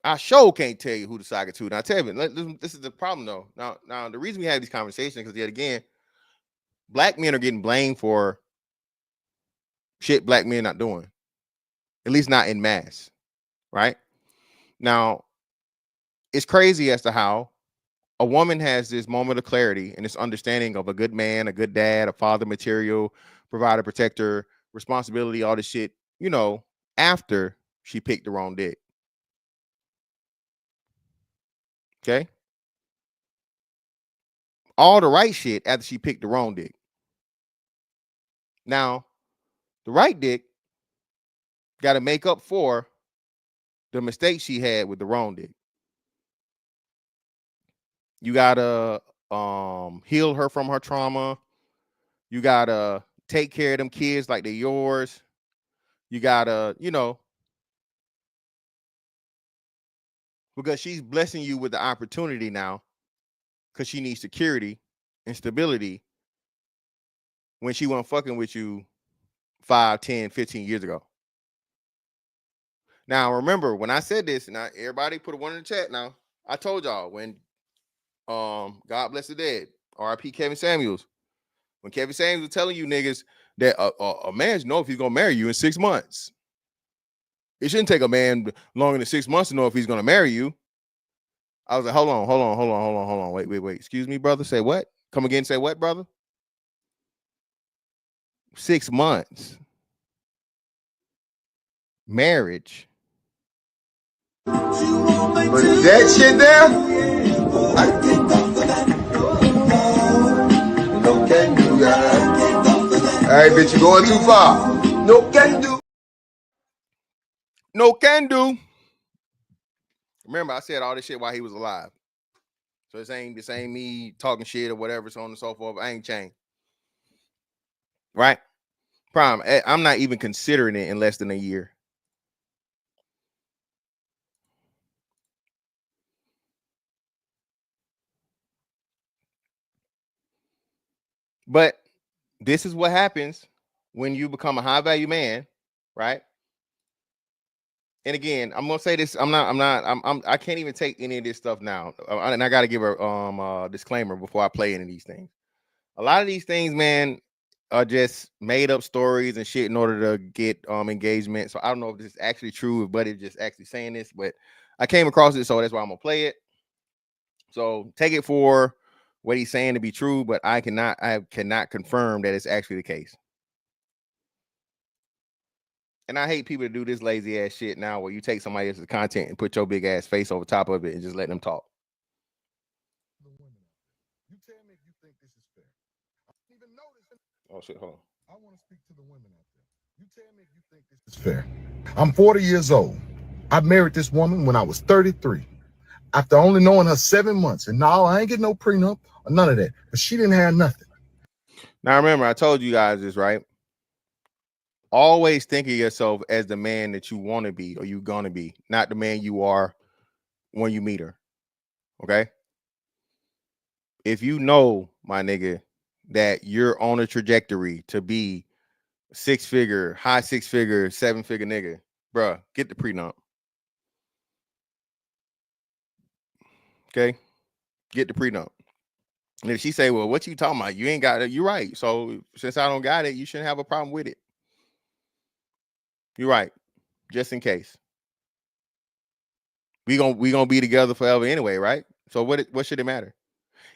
Speaker 2: I sure can't tell you who to sock it to. Now, tell me, this is the problem, though. Now, the reason we have these conversations, because yet again, black men are getting blamed for shit black men not doing, at least not in mass, right? Now, it's crazy as to how a woman has this moment of clarity and this understanding of a good man, a good dad, a father material, provider, protector, responsibility, all this shit, after she picked the wrong dick. Okay? All the right shit after she picked the wrong dick. Now, the right dick got to make up for the mistake she had with the wrong dick. You gotta heal her from her trauma. You gotta take care of them kids like they're yours. You gotta, because she's blessing you with the opportunity now, because she needs security and stability when she wasn't fucking with you 5, 10, 15 years ago. Now, remember, when I said this, and everybody put a one in the chat now, I told y'all when God bless the dead, R.I.P. Kevin Samuels, when Kevin Samuels was telling you niggas that a man should know if he's going to marry you in 6 months. It shouldn't take a man longer than 6 months to know if he's going to marry you. I was like, hold on. Wait. Excuse me, brother. Say what? Come again, say what, brother? 6 months. Marriage.
Speaker 8: But that shit there, no can do, guys. All right, bitch, you going too far. No can do.
Speaker 2: No can do. Remember, I said all this shit while he was alive. So this ain't me talking shit or whatever, so on and so forth. I ain't changed. Right? Prime. I'm not even considering it in less than a year. But this is what happens when you become a high value man, right? And again, I'm gonna say this. I can't even take any of this stuff now. And I gotta give a disclaimer before I play any of these things. A lot of these things, man, are just made up stories and shit in order to get engagement. So I don't know if this is actually true, but it's just actually saying this, but I came across it, so that's why I'm gonna play it. So take it for what he's saying to be true, but I cannot confirm that it's actually the case. And I hate people to do this lazy ass shit now where you take somebody else's content and put your big ass face over top of it and just let them talk.
Speaker 5: You tell me if you think this is fair. I don't even know this.
Speaker 2: Oh shit, hold on.
Speaker 5: I want to speak to the women out there. You tell me if you think this is fair. I'm 40 years old. I married this woman when I was 33. After only knowing her 7 months. And no, I ain't getting no prenup or none of that. Because she didn't have nothing.
Speaker 2: Now remember, I told you guys this, right? Always think of yourself as the man that you want to be or you're going to be, not the man you are when you meet her. Okay? If you know, my nigga, that you're on a trajectory to be high 6 figure, 7 figure nigga, bruh, get the prenup. Okay? Get the prenup. And if she say, well, what you talking about? You ain't got it. You're right. So since I don't got it, you shouldn't have a problem with it. You're right. Just in case. We gonna be together forever anyway, right? So what should it matter?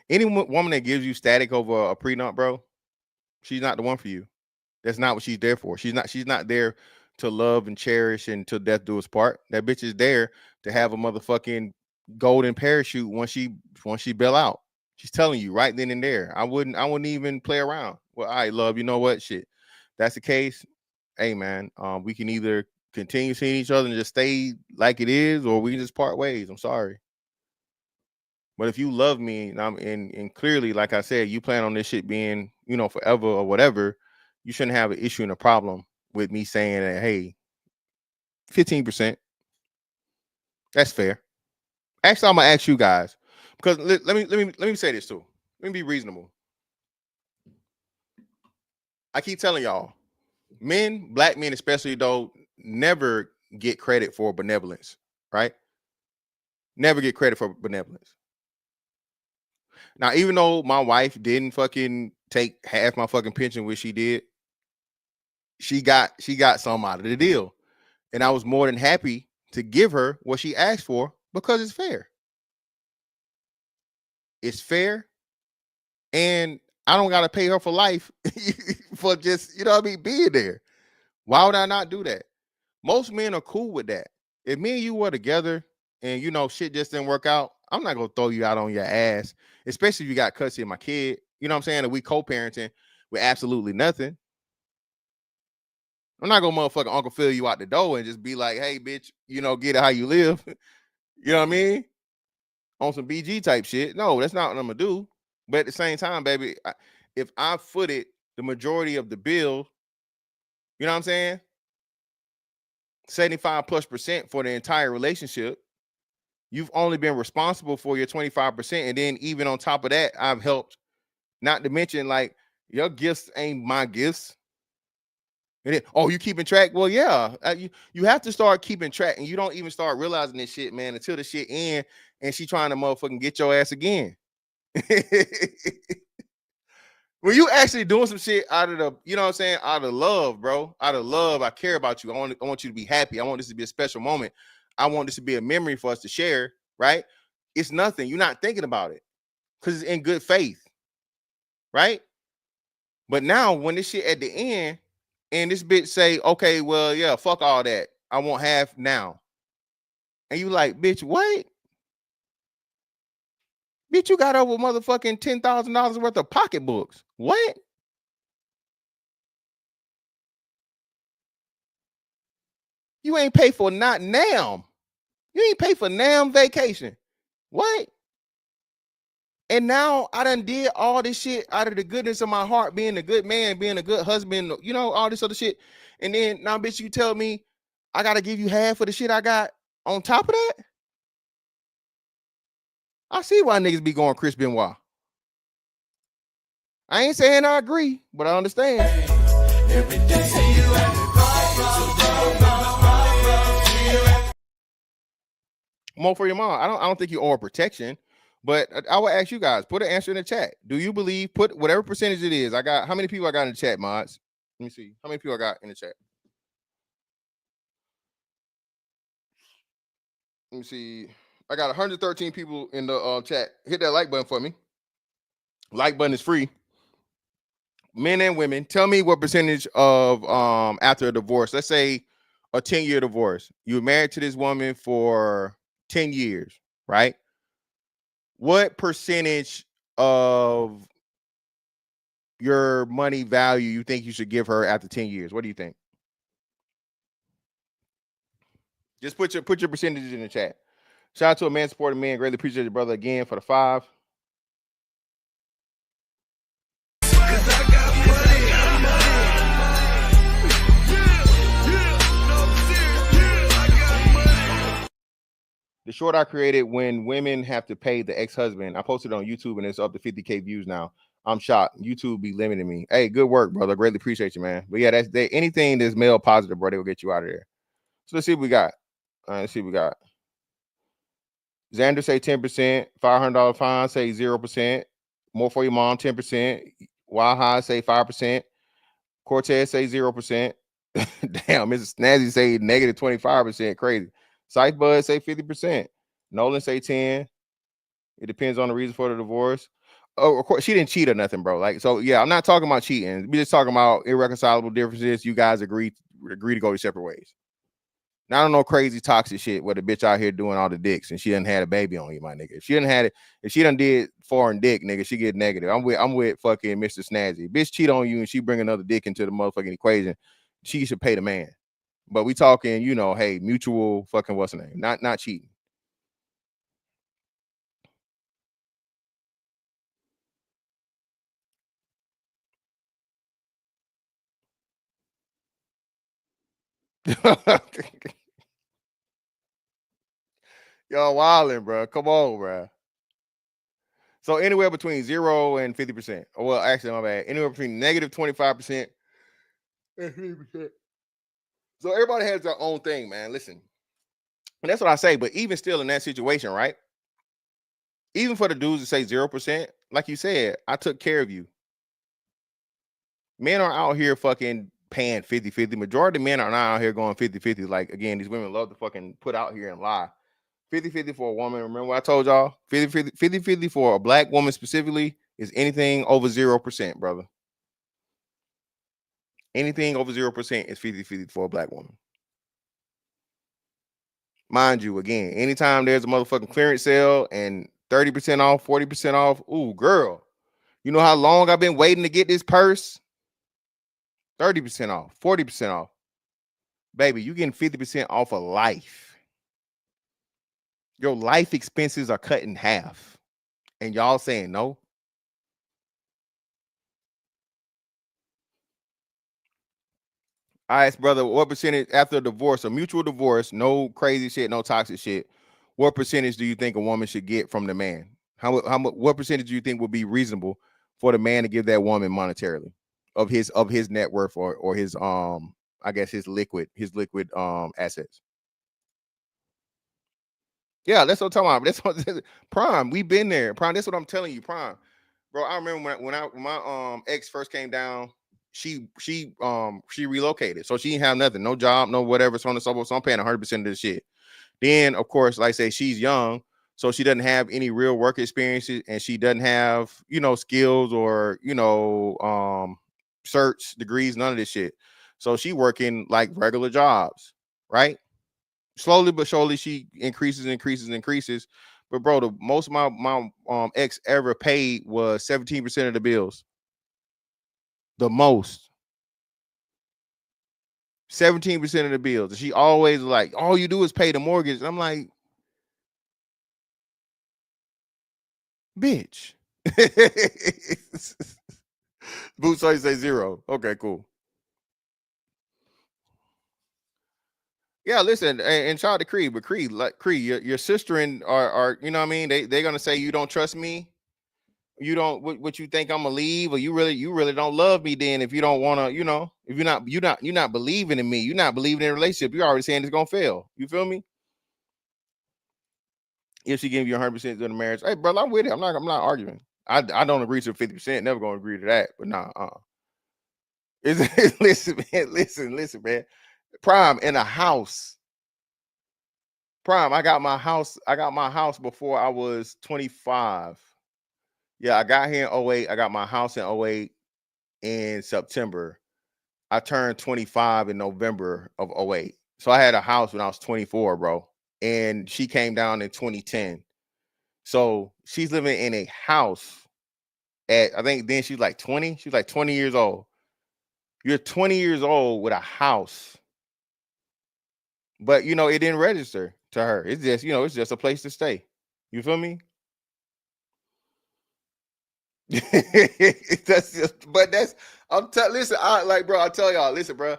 Speaker 2: Any woman that gives you static over a prenup, bro, she's not the one for you. That's not what she's there for. She's not there to love and cherish and till death do us part. That bitch is there to have a motherfucking golden parachute once she bail out. She's telling you right then and there. I wouldn't even play around. Well, all right, love, you know what? Shit. That's the case. Hey man, we can either continue seeing each other and just stay like it is, or we can just part ways. I'm sorry. But if you love me and clearly, like I said, you plan on this shit being, forever or whatever, you shouldn't have an issue and a problem with me saying that, hey, 15%. That's fair. Actually, I'm gonna ask you guys, because let me say this too. Let me be reasonable. I keep telling y'all, men, black men especially, though, never get credit for benevolence, right? Never get credit for benevolence. Now, even though my wife didn't fucking take half my fucking pension, which she did, she got some out of the deal. And I was more than happy to give her what she asked for because it's fair. It's fair. And I don't got to pay her for life for just, being there. Why would I not do that? Most men are cool with that. If me and you were together and, shit just didn't work out, I'm not going to throw you out on your ass, especially if you got custody of my kid. You know what I'm saying? And we co-parenting with absolutely nothing. I'm not gonna motherfucking Uncle Phil you out the door and just be like, hey, bitch, you know, get it how you live. You know what I mean? On some BG type shit. No, that's not what I'm gonna do. But at the same time, baby, if I footed the majority of the bill, you know what I'm saying? 75+% for the entire relationship. You've only been responsible for your 25%. And then even on top of that, I've helped, not to mention like your gifts ain't my gifts. And then, oh, you keeping track? Well, yeah, you have to start keeping track, and you don't even start realizing this shit, man, until the shit end, and she trying to motherfucking get your ass again. When you actually doing some shit out of the, you know what I'm saying, out of love, bro, out of love, I care about you. I want you to be happy. I want this to be a special moment. I want this to be a memory for us to share, right? It's nothing. You're not thinking about it because it's in good faith, right? But now when this shit at the end, and this bitch say, okay, well, yeah, fuck all that. I want half now. And you like, bitch, what? Bitch, you got over motherfucking $10,000 worth of pocketbooks. What? You ain't pay for not NAM. You ain't pay for NAM vacation. What? And now I done did all this shit out of the goodness of my heart, being a good man, being a good husband, you know, all this other shit. And then now, bitch, you tell me I got to give you half of the shit I got on top of that? I see why niggas be going Chris Benoit. I ain't saying I agree, but I understand. More for your mom. I don't think you owe protection, but I will ask you guys, put an answer in the chat. Do you believe, put whatever percentage it is. How many people I got in the chat, mods? Let me see. How many people I got in the chat? Let me see. I got 113 people in the chat. Hit that like button for me. Like button is free. Men and women, tell me what percentage of after a divorce, let's say a 10-year divorce, you were married to this woman for 10 years, right? What percentage of your money value you think you should give her after 10 years? What do you think? Just put your percentages in the chat. Shout out to a man supporting man. Greatly appreciate your brother again for the 5. The short I created when women have to pay the ex-husband. I posted it on YouTube and it's up to 50K views now. I'm shocked. YouTube be limiting me. Hey, good work, brother. Greatly appreciate you, man. But yeah, anything that's male positive, bro, they will get you out of there. So let's see what we got. All right, let's see what we got. Xander say 10%. $500 fine say 0%. More for your mom 10%. Wild High say 5%. Cortez say 0%. Damn, Mrs. Snazzy say negative 25%. Crazy. Scythe Bud say 50%. Nolan say 10. It depends on the reason for the divorce. Oh, of course, she didn't cheat or nothing, bro. Like, so yeah, I'm not talking about cheating. We're just talking about irreconcilable differences. You guys agree to go your separate ways. Now, I don't know crazy toxic shit where the bitch out here doing all the dicks and she done had a baby on you, my nigga. If she done did foreign dick, nigga, she get negative. I'm with fucking Mr. Snazzy. Bitch cheat on you and she bring another dick into the motherfucking equation. She should pay the man. But we talking, you know, hey, mutual fucking what's the name? Not cheating. Y'all wilding, bro. Come on, bro. So anywhere between 0 and 50%. Well, actually, my bad. Anywhere between negative 25% and 50%. So everybody has their own thing, man. Listen. And that's what I say. But even still in that situation, right? Even for the dudes that say 0%, like you said, I took care of you. Men are out here fucking paying 50-50. Majority of men are not out here going 50-50. Like, again, these women love to fucking put out here and lie. 50-50 for a woman. Remember what I told y'all? 50-50 for a black woman specifically is anything over 0%, brother. Anything over 0% is 50-50 for a black woman. Mind you, again, anytime there's a motherfucking clearance sale and 30% off, 40% off, ooh, girl, you know how long I've been waiting to get this purse? 30% off, 40% off. baby, you getting 50% off of life. Your life expenses are cut in half. And y'all saying no? I asked brother, what percentage after a divorce, a mutual divorce, no crazy shit, no toxic shit, what percentage do you think a woman should get from the man? What percentage do you think would be reasonable for the man to give that woman monetarily of his net worth or his I guess his liquid assets? Yeah, that's what I'm talking about. That's what Prime. We've been there. Prime. That's what I'm telling you, Prime. Bro, I remember when my ex first came down, she relocated. So she didn't have nothing, no job, no whatever, so on and so forth. So I'm paying 100% of this shit. Then, of course, like I say, she's young, so she doesn't have any real work experiences, and she doesn't have, skills or, certs, degrees, none of this shit. So she working like regular jobs, right? Slowly but surely, she increases. But bro, the most my ex ever paid was 17% of the bills. The most. 17% of the bills. And she always like, all you do is pay the mortgage. And I'm like, bitch. Boots always say 0. Okay, cool. Yeah, listen, and shout out to Creed, but Creed, your sister and are you know what I mean? They're gonna say you don't trust me. You don't what you think I'm gonna leave, or you really don't love me then if you don't want to, if you're not believing in me, you're not believing in a relationship, you're already saying it's gonna fail. You feel me? If she give you 100% of the marriage, hey brother, I'm with it. I'm not arguing. I don't agree to 50%, never gonna agree to that, but nah, listen, man. Prime in a house. Prime, I got my house before I was 25. Yeah, I got here in 08. I got my house in 08 in September. I turned 25 in November of 08. So I had a house when I was 24, bro. And she came down in 2010. So she's living in a house at, I think then she's like 20. She's like 20 years old. You're 20 years old with a house. But, it didn't register to her. It's just, it's just a place to stay. You feel me? Listen, I tell y'all, listen, bro.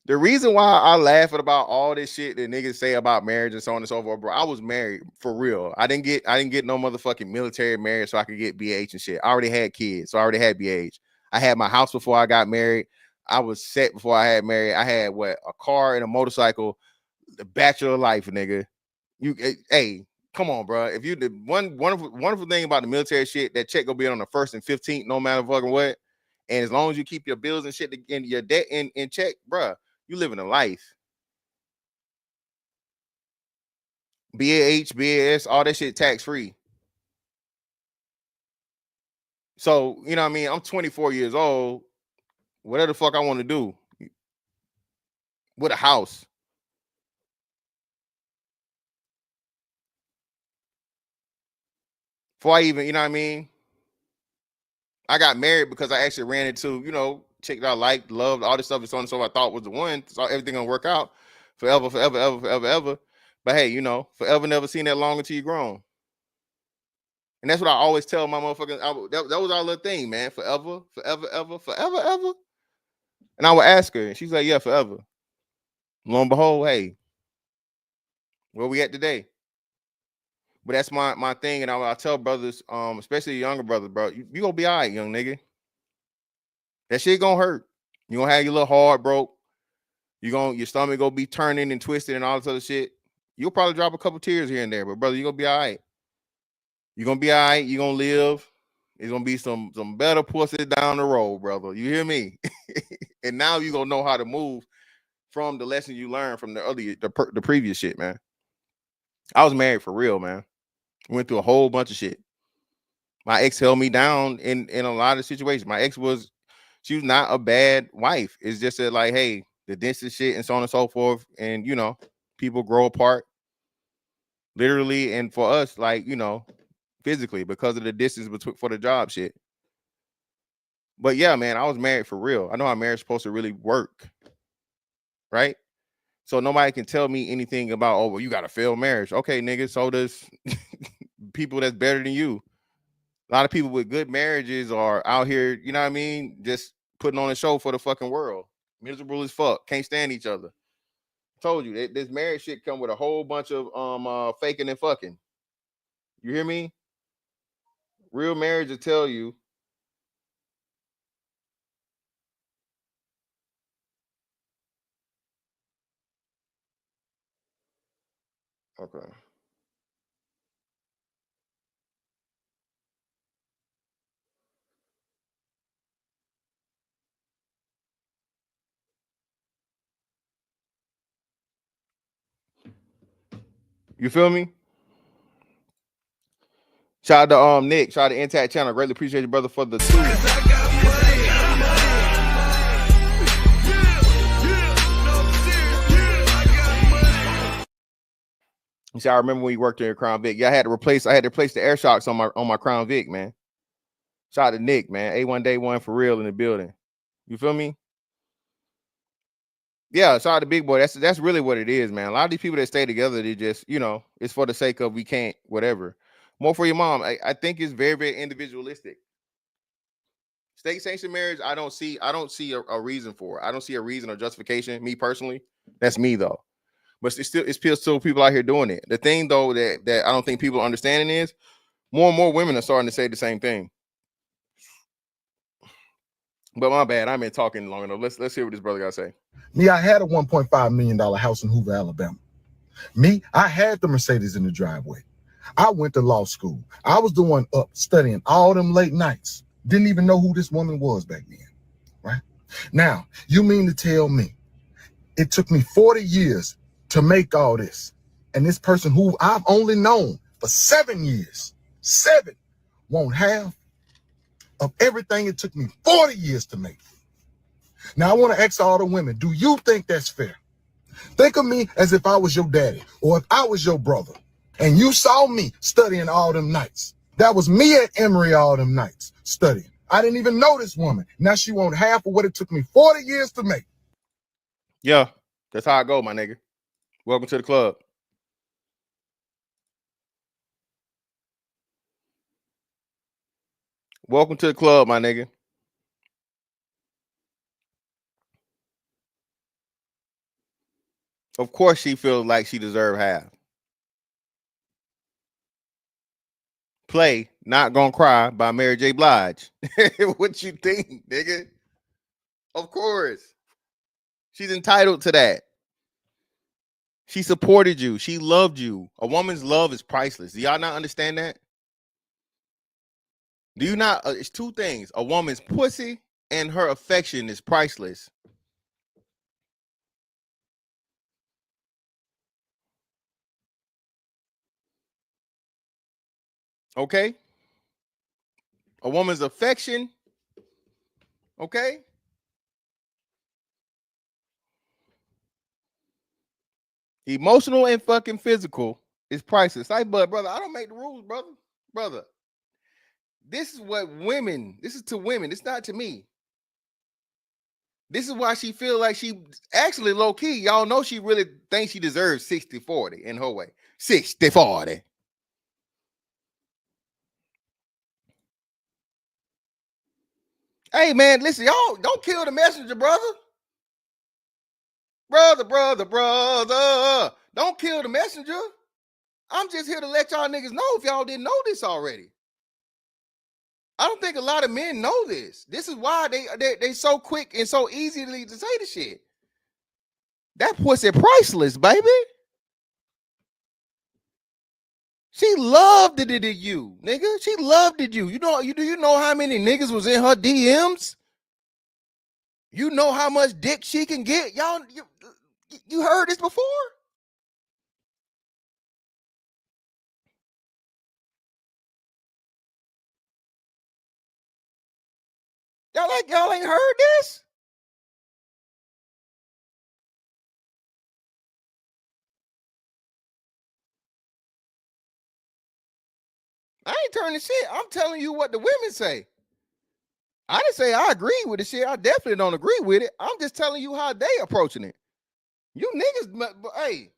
Speaker 2: The reason why I laugh about all this shit that niggas say about marriage and so on and so forth, bro, I was married for real. I didn't get no motherfucking military marriage so I could get BH and shit. I already had kids, so I already had BH. I had my house before I got married. I was set before I had married. I had a car and a motorcycle, the bachelor life, nigga. Hey, come on, bro. If you the wonderful thing about the military shit, that check gonna be on the 1st and 15th, no matter fucking what. And as long as you keep your bills and shit and your debt in check, bro, you living a life. BAH, BAS, all that shit tax free. So, you know what I mean? I'm 24 years old. Whatever the fuck I want to do with a house. Before I even, you know what I mean? I got married because I actually ran into, chick that I liked, loved, all this stuff and so on and so I thought was the one. So everything gonna work out forever. But hey, forever never seen that long until you grown. And that's what I always tell my motherfucking, that was our little thing, man. Forever. And I would ask her, and she's like, yeah, forever. Lo and behold, hey, where we at today? But that's my thing, and I tell brothers, especially younger brothers, bro, you gonna be all right, young nigga. That shit gonna hurt. You gonna have your little heart broke. Your stomach gonna be turning and twisted and all this other shit. You'll probably drop a couple tears here and there, but brother, you're gonna be all right. You're gonna be all right. You're gonna live. It's gonna be some better pussy down the road, brother. You hear me? And now you gonna know how to move from the lesson you learned from the previous shit, man. I was married for real, man. Went through a whole bunch of shit. My ex held me down in a lot of situations. My ex she was not a bad wife. It's just that, like, hey, the distance shit and so on and so forth. And, people grow apart literally. And for us, like, physically because of the distance between for the job shit. But yeah, man, I was married for real. I know how marriage is supposed to really work. Right? So nobody can tell me anything about, oh, well, you got a failed marriage. Okay, nigga, so does people that's better than you. A lot of people with good marriages are out here, you know what I mean, just putting on a show for the fucking world. Miserable as fuck, can't stand each other. Told you, this marriage shit come with a whole bunch of faking and fucking. You hear me? Real marriage will tell you. Okay. You feel me? Shout out to Nick. Shout out to Intact Channel. Greatly appreciate you, brother, for the 2. See, I remember when you worked in Crown Vic. Yeah, I had to replace the air shocks on my Crown Vic, man. Shout out to Nick, man. A1 Day 1 for real in the building. You feel me? Yeah, shout out to Big Boy. That's really what it is, man. A lot of these people that stay together, they just, it's for the sake of we can't, whatever. More for your mom. I think it's very, very individualistic. State sanctioned marriage, I don't see a reason for it. I don't see a reason or justification. Me personally, that's me though. But it's still people out here doing it. The thing though that I don't think people are understanding is more and more women are starting to say the same thing. But my bad, I've been talking long enough. Let's hear what this brother got to say.
Speaker 5: Me, I had a $1.5 million house in Hoover, Alabama. Me, I had the Mercedes in the driveway. I went to law school. I was the one up studying all them late nights. Didn't even know who this woman was back then, right? Now, you mean to tell me it took me 40 years to make all this, and this person who I've only known for 7 years, won't have of everything it took me 40 years to make? Now, I want to ask all the women, do you think that's fair? Think of me as if I was your daddy or if I was your brother, and you saw me studying all them nights. That was me at Emory all them nights studying. I didn't even know this woman. Now she won't half of what it took me 40 years to make.
Speaker 2: Yeah, that's how I go, my nigga. Welcome to the club. Welcome to the club, my nigga. Of course she feels like she deserves half. Play Not Gonna Cry by Mary J. Blige. What you think, nigga? Of course. She's entitled to that. She supported you. She loved you. A woman's love is priceless. Do y'all not understand that? Do you not? It's two things. A woman's pussy and her affection is priceless. Okay? A woman's affection, okay? Emotional and fucking physical is priceless. Like, but brother, I don't make the rules, brother. Brother, this is what women, this is to women. It's not to me. This is why she feel like she actually low key. Y'all know she really thinks she deserves 60-40 in her way. 60-40. Hey man, listen, y'all don't kill the messenger, brother. Brother. Don't kill the messenger. I'm just here to let y'all niggas know if y'all didn't know this already. I don't think a lot of men know this. This is why they so quick and so easy to say the shit. That pussy priceless, baby. She loved it at you, nigga. She loved it you. Do you know how many niggas was in her DMs? You know how much dick she can get? Y'all, you heard this before? Y'all ain't heard this? I ain't turning shit. I'm telling you what the women say. I didn't say I agree with the shit. I definitely don't agree with it. I'm just telling you how they approaching it. You niggas, hey.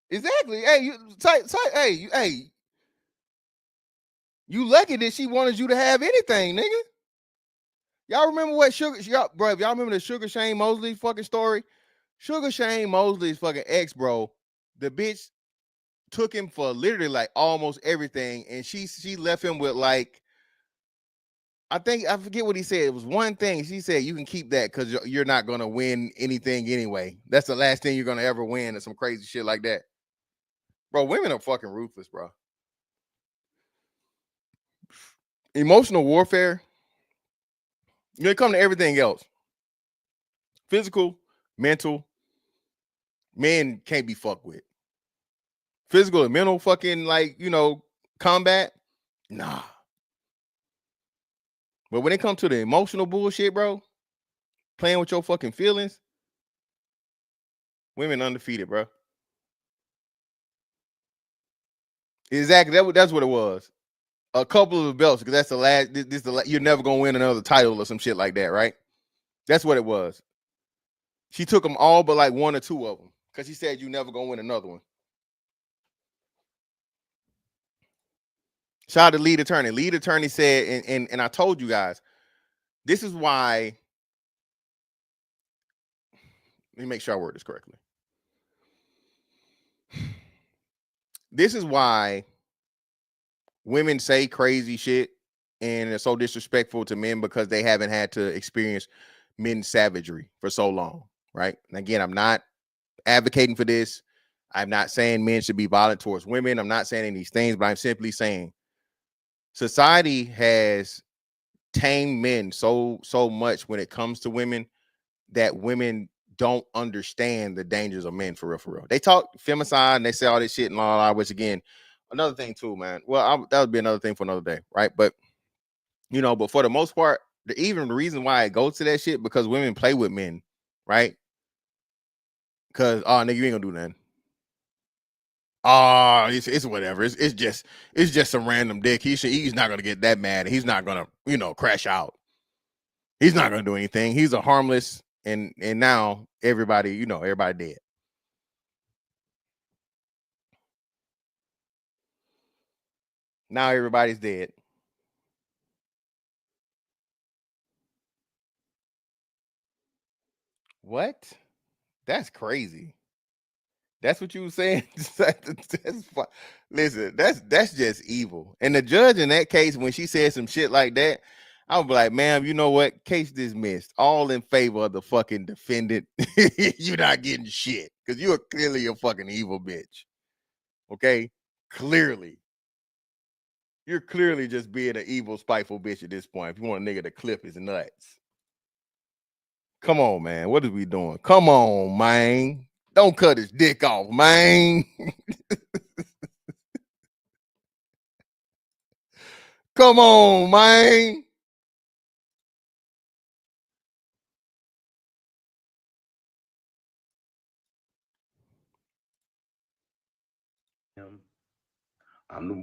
Speaker 2: Exactly. Hey, hey. You lucky that she wanted you to have anything, nigga. Y'all remember what bro, if y'all remember the Sugar Shane Mosley fucking story? Sugar Shane Mosley's fucking ex, bro. The bitch took him for literally like almost everything, and she left him with like, I forget what he said. It was one thing. She said, you can keep that because you're not going to win anything anyway. That's the last thing you're going to ever win, or some crazy shit like that. Bro, women are fucking ruthless, bro. Emotional warfare, you come to everything else. Physical, mental, men can't be fucked with. Physical and mental fucking, like, combat, nah. But when it comes to the emotional bullshit, bro, playing with your fucking feelings, women undefeated, bro. Exactly. That's what it was. A couple of belts, because that's the last. You're never gonna win another title or some shit like that, right? That's what it was. She took them all, but like one or two of them, because she said you never gonna win another one. Shout out to lead attorney. Lead attorney said, and I told you guys, this is why. Let me make sure I word this correctly. This is why women say crazy shit and are so disrespectful to men, because they haven't had to experience men's savagery for so long, right? And again, I'm not advocating for this. I'm not saying men should be violent towards women. I'm not saying any of these things, but I'm simply saying society has tamed men so much when it comes to women that women don't understand the dangers of men, for real, for real. They talk femicide and they say all this shit and la, which again, another thing too, man. Well, that would be another thing for another day, right? But but for the most part, the reason why it goes to that shit, because women play with men, right? Because nigga, you ain't gonna do nothing. It's whatever. It's just some random dick. He's not gonna get that mad. He's not gonna crash out. He's not gonna do anything. He's a harmless, and now everybody dead. Now everybody's dead. What? That's crazy. That's what you were saying. Listen, that's just evil. And the judge in that case, when she said some shit like that, I would be like, ma'am, you know what? Case dismissed. All in favor of the fucking defendant. You're not getting shit because you are clearly a fucking evil bitch. Okay? Clearly. You're clearly just being an evil, spiteful bitch at this point. If you want a nigga to clip his nuts. Come on, man. What are we doing? Come on, man. Don't cut his dick off, man. Come on, man.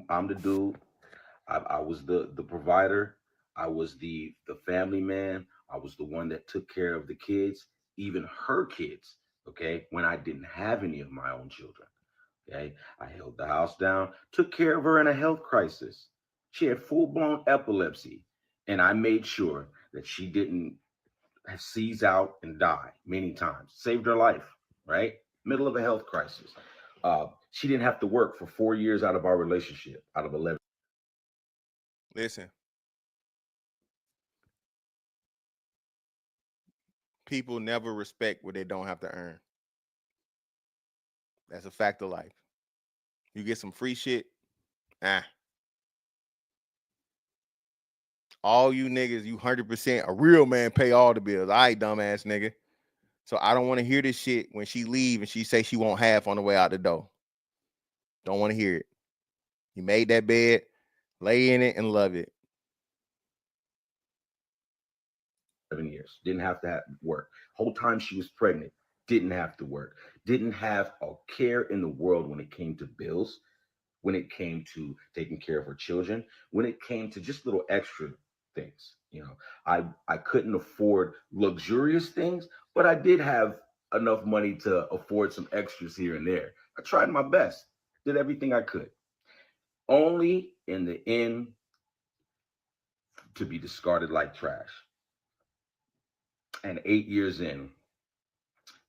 Speaker 9: I'm the dude. I was the provider. I was the family man. I was the one that took care of the kids, even her kids. Okay, when I didn't have any of my own children. Okay, I held the house down, took care of her in a health crisis. She had full-blown epilepsy, and I made sure that she didn't seize out and die many times. Saved her life, right? Middle of a health crisis. She didn't have to work for 4 years out of our relationship, out of 11.
Speaker 2: Listen. People never respect what they don't have to earn. That's a fact of life. You get some free shit, all you niggas, you 100%, a real man pay all the bills. All right, dumbass nigga. So I don't want to hear this shit when she leave and she say she won't half on the way out the door. Don't want to hear it. You made that bed, lay in it and love it.
Speaker 9: 7 years. Didn't have to work. Whole time she was pregnant. Didn't have to work. Didn't have a care in the world when it came to bills, when it came to taking care of her children, when it came to just little extra things. You know, I couldn't afford luxurious things, but I did have enough money to afford some extras here and there. I tried my best, did everything I could. Only in the end to be discarded like trash. And 8 years in,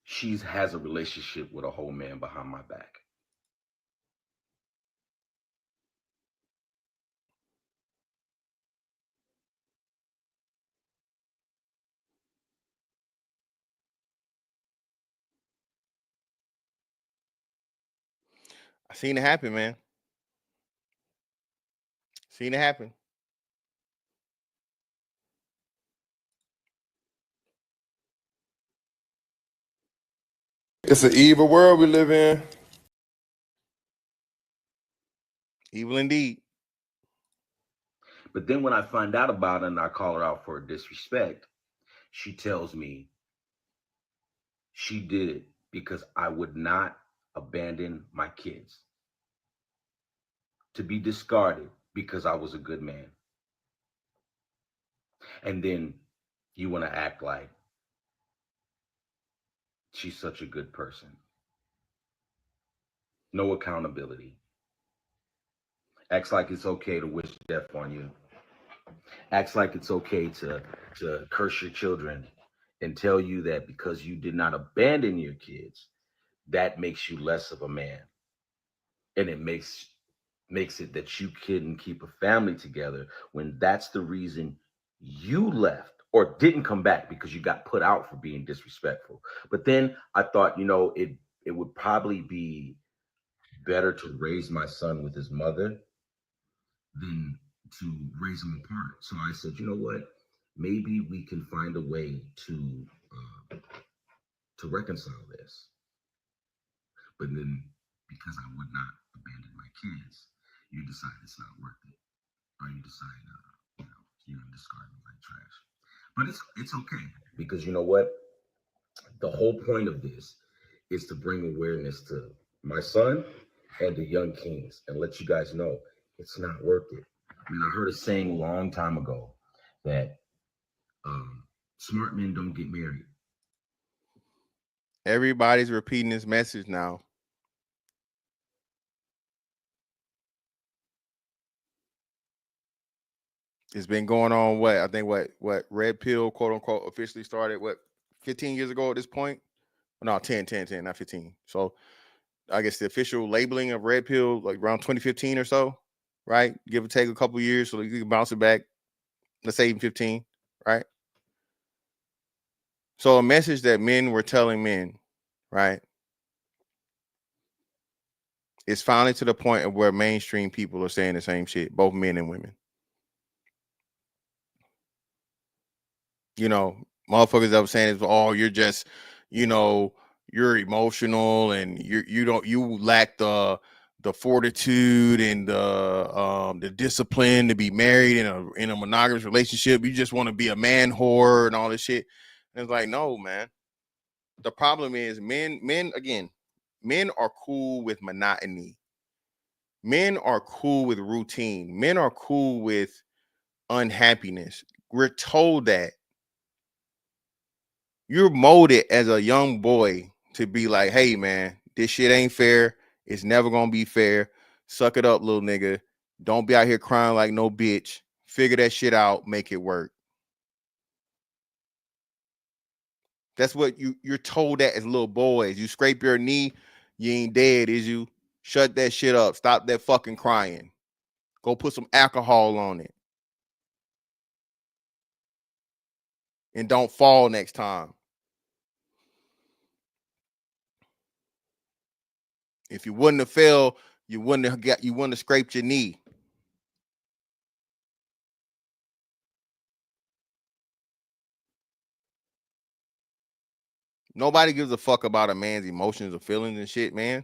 Speaker 9: she has a relationship with a whole man behind my back.
Speaker 2: I seen it happen, man. Seen it happen.
Speaker 8: It's an evil world we live in.
Speaker 2: Evil indeed.
Speaker 9: But then when I find out about it and I call her out for disrespect, she tells me she did it because I would not abandon my kids to be discarded because I was a good man. And then you want to act like she's such a good person. No accountability. Acts like it's okay to wish death on you. Acts like it's okay to curse your children and tell you that because you did not abandon your kids, that makes you less of a man. And it makes it that you couldn't keep a family together when that's the reason you left or didn't come back, because you got put out for being disrespectful. But then I thought, it would probably be better to raise my son with his mother than to raise him apart. So I said, you know what? Maybe we can find a way to reconcile this. But then, because I would not abandon my kids, you decide it's not worth it, or you decide, you're gonna discard me like trash. But it's okay, because you know what? The whole point of this is to bring awareness to my son and the young kings and let you guys know it's not worth it. I mean, I heard a saying a long time ago that smart men don't get married.
Speaker 2: Everybody's repeating this message now. It's been going on what Red Pill, quote unquote, officially started 15 years ago at this point? No, 10, not 15. So I guess the official labeling of Red Pill, like around 2015 or so, right? Give or take a couple years so you can bounce it back. Let's say even 15, right? So a message that men were telling men, right, is finally to the point of where mainstream people are saying the same shit, both men and women. Motherfuckers that were saying is, oh, you're just, you're emotional and you lack the fortitude and the discipline to be married in a monogamous relationship. You just want to be a man whore and all this shit. And it's like, no, man. The problem is men are cool with monotony. Men are cool with routine. Men are cool with unhappiness. We're told that. You're molded as a young boy to be like, hey, man, this shit ain't fair. It's never going to be fair. Suck it up, little nigga. Don't be out here crying like no bitch. Figure that shit out. Make it work. That's what you're told that as little boys. You scrape your knee, you ain't dead, is you? Shut that shit up. Stop that fucking crying. Go put some alcohol on it. And don't fall next time. If you wouldn't have fell, you wouldn't have scraped your knee. Nobody gives a fuck about a man's emotions or feelings and shit, man.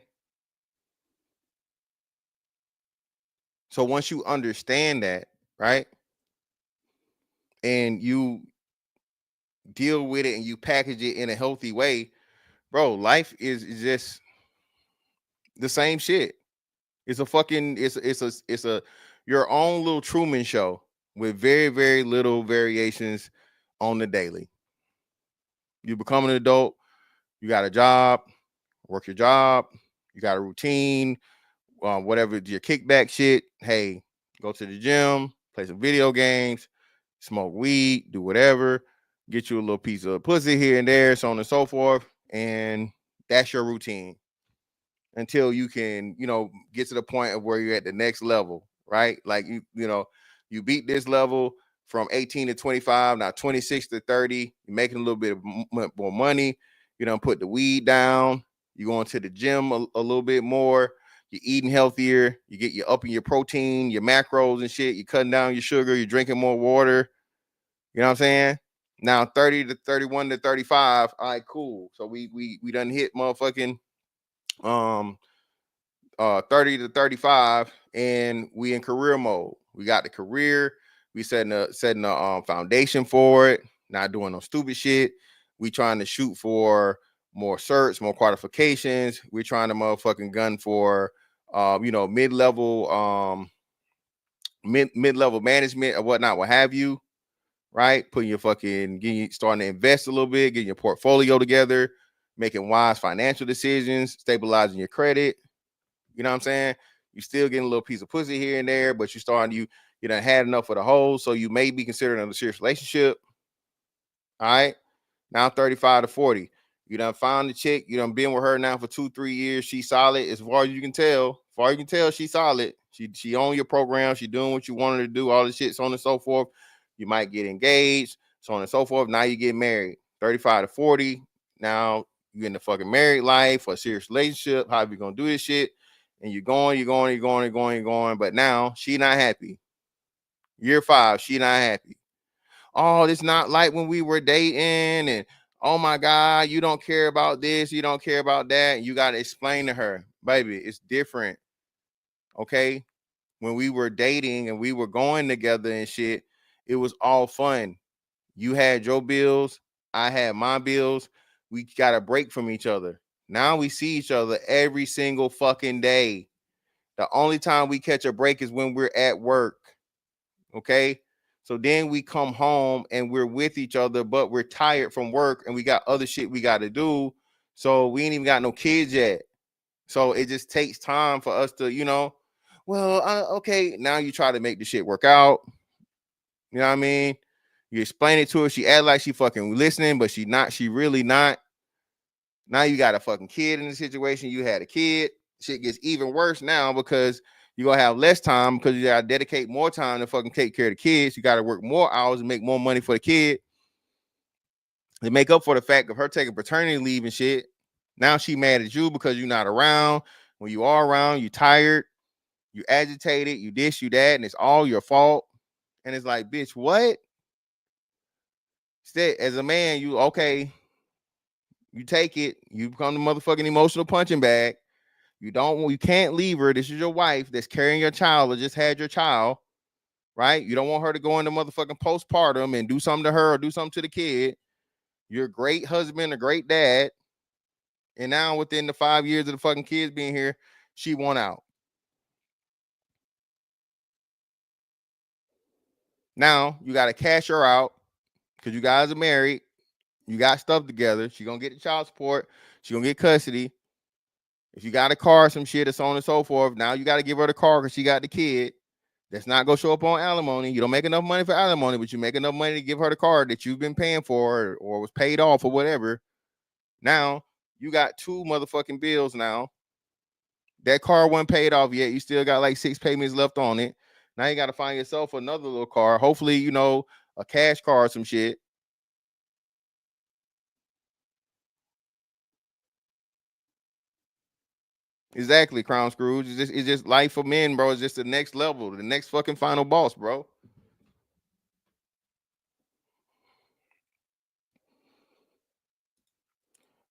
Speaker 2: So once you understand that, right, and you deal with it and you package it in a healthy way, bro, life is just the same shit. It's a fucking it's a your own little Truman Show, with very, very little variations on the daily. You become an adult, you got a job, work your job, you got a routine, whatever your kickback shit. Hey, go to the gym, play some video games, smoke weed, do whatever, get you a little piece of pussy here and there, so on and so forth. And that's your routine until you can, get to the point of where you're at the next level, right? Like you beat this level from 18 to 25, now 26 to 30, you're making a little bit of more money. You don't put the weed down. You're going to the gym a little bit more. You're eating healthier. You're upping your protein, your macros and shit. You're cutting down your sugar. You're drinking more water. You know what I'm saying? Now 30 to 31 to 35. All right, cool. So we done hit motherfucking 30 to 35, and we in career mode. We got the career. We setting a foundation for it. Not doing no stupid shit. We trying to shoot for more certs, more qualifications. We're trying to motherfucking gun for mid-level mid-level management or whatnot, what have you, right? Putting your starting to invest a little bit, getting your portfolio together, making wise financial decisions, stabilizing your credit. You know what I'm saying? You still getting a little piece of pussy here and there, but you done had enough of the whole, so you may be considering a serious relationship. All right. Now 35 to 40. You done found the chick. You done been with her now for 2-3 years. She's solid. As far as you can tell, she's solid. She on your program. She doing what you want her to do, all this shit, so on and so forth. You might get engaged, so on and so forth. Now you get married. 35 to 40. Now you're in the fucking married life or a serious relationship. How you gonna do this shit? And you're going. But now she not happy. Year 5, she not happy. Oh, it's not like when we were dating, and oh my God, you don't care about this, you don't care about that. And you got to explain to her, baby, it's different. Okay. When we were dating and we were going together and shit, it was all fun. You had your bills, I had my bills. We got a break from each other. Now we see each other every single fucking day. The only time we catch a break is when we're at work. Okay. So then we come home and we're with each other, but we're tired from work and we got other shit we got to do. So we ain't even got no kids yet. So it just takes time for us to, okay, now you try to make the shit work out. You know what I mean? You explain it to her. She act like she fucking listening, but she really not. Now you got a fucking kid in the situation. You had a kid. Shit gets even worse now because you're going to have less time because you got to dedicate more time to fucking take care of the kids. You got to work more hours and make more money for the kid. To make up for the fact of her taking paternity leave and shit. Now she mad at you because you're not around. When you are around, you tired, you agitated, you this, you that, and it's all your fault. And it's like, bitch, what? Instead, as a man, you take it. You become the motherfucking emotional punching bag. You can't leave her. This is your wife that's carrying your child or just had your child, right? You don't want her to go into motherfucking postpartum and do something to her or do something to the kid. You're a great husband, a great dad. And now within the 5 years of the fucking kids being here, she won out. Now you got to cash her out because you guys are married. You got stuff together. She's going to get the child support. She's going to get custody. If you got a car, some shit, and so on and so forth, now you got to give her the car because she got the kid. That's not going to show up on alimony. You don't make enough money for alimony, but you make enough money to give her the car that you've been paying for or was paid off or whatever. Now, you got 2 motherfucking bills now. That car wasn't paid off yet. You still got like 6 payments left on it. Now you got to find yourself another little car. Hopefully, a cash car or some shit. Exactly, Crown Scrooge. It's just life for men, bro. It's just the next level, the next fucking final boss, bro.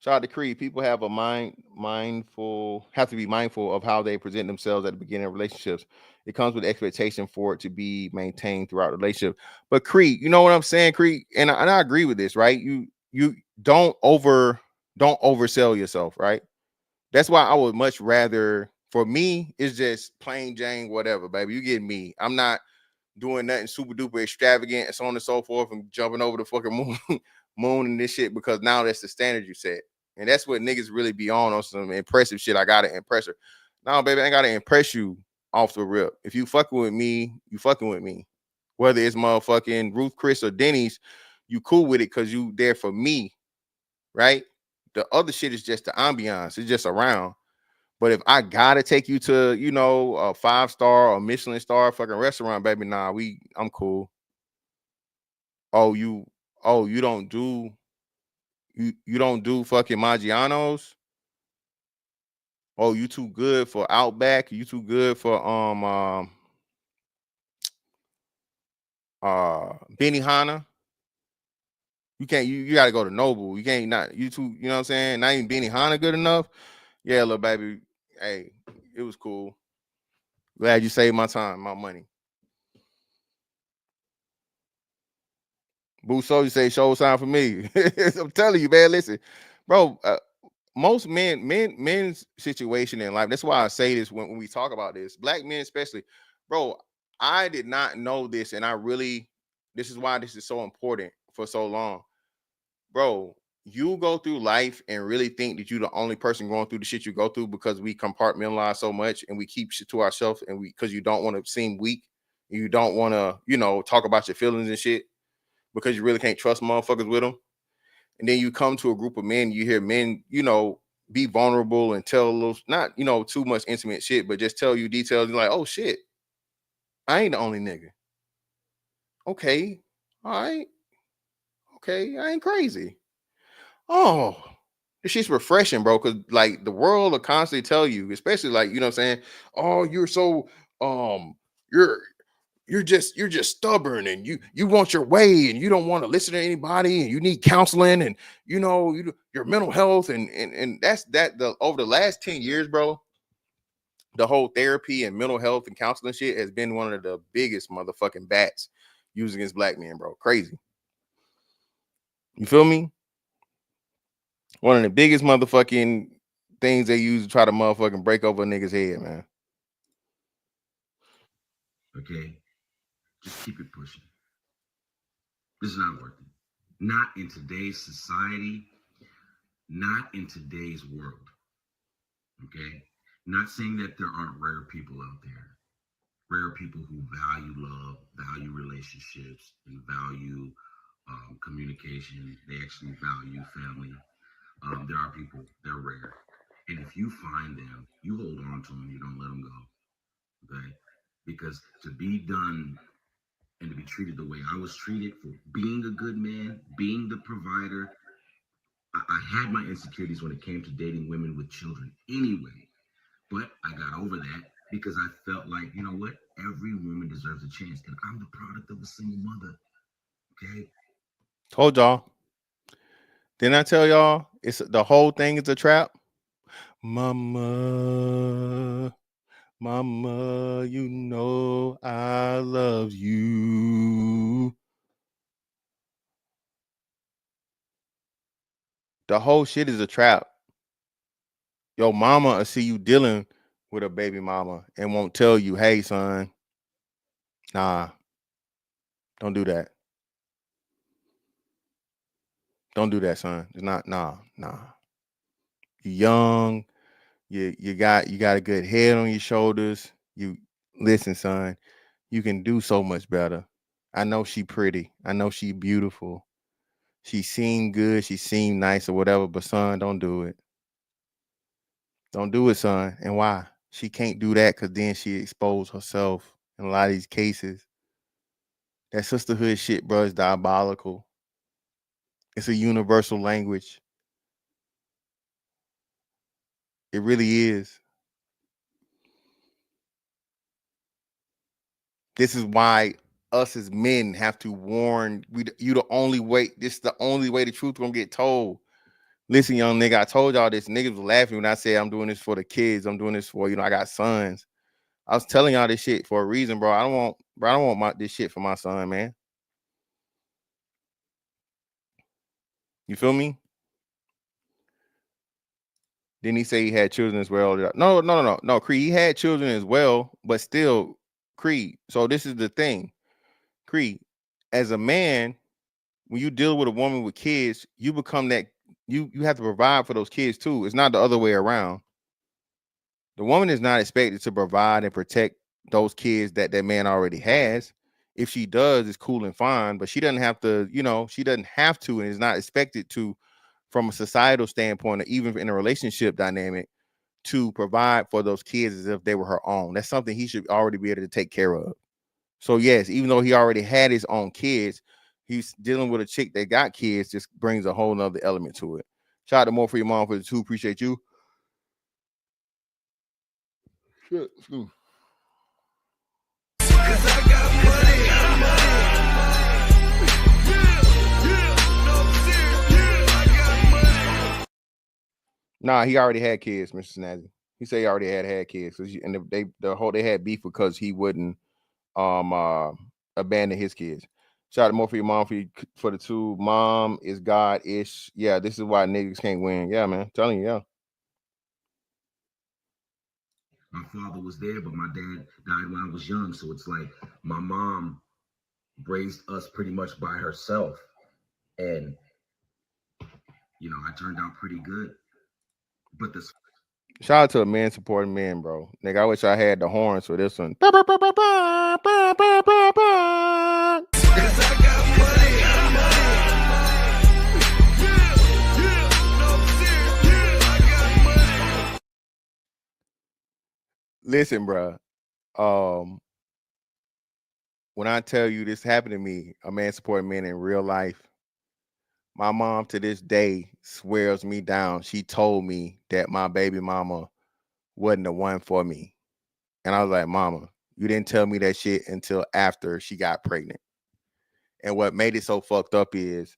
Speaker 2: Shout out to Creed. People have a have to be mindful of how they present themselves at the beginning of relationships. It comes with expectation for it to be maintained throughout the relationship. But Creed, you know what I'm saying, Creed? And I agree with this, right? You don't oversell yourself, right? That's why I would much rather, for me, it's just plain Jane, whatever, baby. You get me. I'm not doing nothing super duper extravagant and so on and so forth and jumping over the fucking moon and this shit because now that's the standard you set. And that's what niggas really be on some impressive shit. I gotta impress her. No, baby, I ain't gotta impress you off the rip. If you fucking with me, you fucking with me. Whether it's motherfucking Ruth Chris or Denny's, you cool with it because you there for me, right? The other shit is just the ambiance. It's just around. But if I gotta take you to, you know, a 5-star or Michelin star fucking restaurant, baby, nah, I'm cool. You don't do fucking Maggiano's. Oh, you too good for Outback. You too good for Benihana. You can't. You got to go to Noble. You can't not. You too. You know what I'm saying? Not even Benihana good enough. Yeah, little baby. Hey, it was cool. Glad you saved my time, my money. Boo So you say show sign for me. I'm telling you, man. Listen, bro. Most men's situation in life. That's why I say this when we talk about this. Black men, especially, bro. I did not know this, and this is why this is so important for so long, bro. You go through life and really think that you're the only person going through the shit you go through because we compartmentalize so much and we keep shit to ourselves and because you don't want to seem weak, you don't want to, you know, talk about your feelings and shit because you really can't trust motherfuckers with them. And then you come to a group of men, you hear men, you know, be vulnerable and tell a little, not, you know, too much intimate shit, but just tell you details. You're like, oh shit, I ain't the only nigga. Okay, all right. Okay, I ain't crazy. Oh, this shit's refreshing, bro. Cause like the world will constantly tell you, especially like, you know what I'm saying? Oh, you're so you're just stubborn and you want your way and you don't want to listen to anybody and you need counseling and you know your mental health and that's over the last 10 years, bro. The whole therapy and mental health and counseling shit has been one of the biggest motherfucking bats used against black men, bro. Crazy. You feel me? One of the biggest motherfucking things they use to try to motherfucking break over a nigga's head, man.
Speaker 9: Okay, just keep it pushing. This is not working. Not in today's society, not in today's world. Okay, not saying that there aren't rare people out there, rare people who value love, value relationships, and value communication. They actually value family. There are people, they're rare. And if you find them, you hold on to them, you don't let them go. Okay? Because to be done and to be treated the way I was treated for being a good man, being the provider, I had my insecurities when it came to dating women with children anyway. But I got over that because I felt like, you know what? Every woman deserves a chance. And I'm the product of a single mother. Okay?
Speaker 2: Told y'all. Didn't I tell y'all it's the whole thing is a trap? Mama, you know I love you. The whole shit is a trap. Your mama will see you dealing with a baby mama and won't tell you, hey, son, nah, don't do that. Don't do that, son. It's not, nah. You young, you got a good head on your shoulders. You listen, son, you can do so much better. I know she pretty. I know she beautiful. She seemed good. She seemed nice or whatever, but son, don't do it. Don't do it, son. And why? She can't do that because then she exposed herself in a lot of these cases. That sisterhood shit, bro, is diabolical. It's a universal language. It really is. This is why us as men have to warn you the only way. This is the only way the truth gonna get told. Listen, young nigga, I told y'all this. Niggas was laughing when I said I'm doing this for the kids. I'm doing this for, I got sons. I was telling y'all this shit for a reason, bro. I don't want this shit for my son, man. You feel me? Didn't he say he had children as well? No, Creed. He had children as well, but still, Creed. So this is the thing. Cree, as a man, when you deal with a woman with kids, you become that you have to provide for those kids too. It's not the other way around. The woman is not expected to provide and protect those kids that man already has. If she does, it's cool and fine, but she doesn't have to, she doesn't have to and is not expected to, from a societal standpoint or even in a relationship dynamic, to provide for those kids as if they were her own. That's something he should already be able to take care of. So yes, even though he already had his own kids, he's dealing with a chick that got kids, just brings a whole nother element to it. Shout out to More for Your Mom for the 2. Appreciate you. Shit. Nah, he already had kids, Mr. Snazzy. He said he already had kids, and they had beef because he wouldn't abandon his kids. Shout out to More for Your Mom for the 2. Mom is God-ish. Yeah, this is why niggas can't win. Yeah, man, I'm telling you, yeah.
Speaker 9: My father was there, but my dad died when I was young. So it's like my mom raised us pretty much by herself. And, I turned out pretty good. But this.
Speaker 2: Shout out to a man supporting men, bro. Nigga, I wish I had the horns for this one. Listen, bro. When I tell you this happened to me, a man supporting men in real life, my mom to this day swears me down. She told me that my baby mama wasn't the one for me. And I was like, Mama, you didn't tell me that shit until after she got pregnant. And what made it so fucked up is,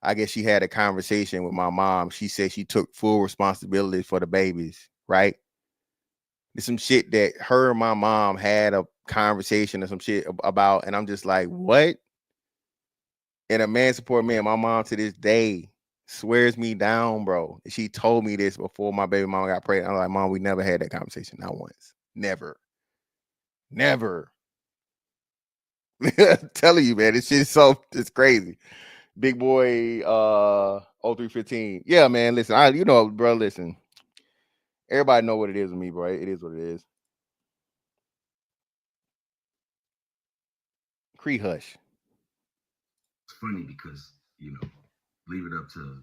Speaker 2: I guess she had a conversation with my mom. She said she took full responsibility for the babies, right? There's some shit that her and my mom had a conversation or some shit about, and I'm just like, what? And a man support man, my mom to this day swears me down, bro. She told me this before my baby mama got pregnant. I'm like, Mom, we never had that conversation, not once. Never. I'm telling you, man, this shit it's crazy. Big boy 0315. Yeah, man, listen, bro, listen. Everybody know what it is with me, bro. It is what it is. Cree hush.
Speaker 9: It's funny because, leave it up to,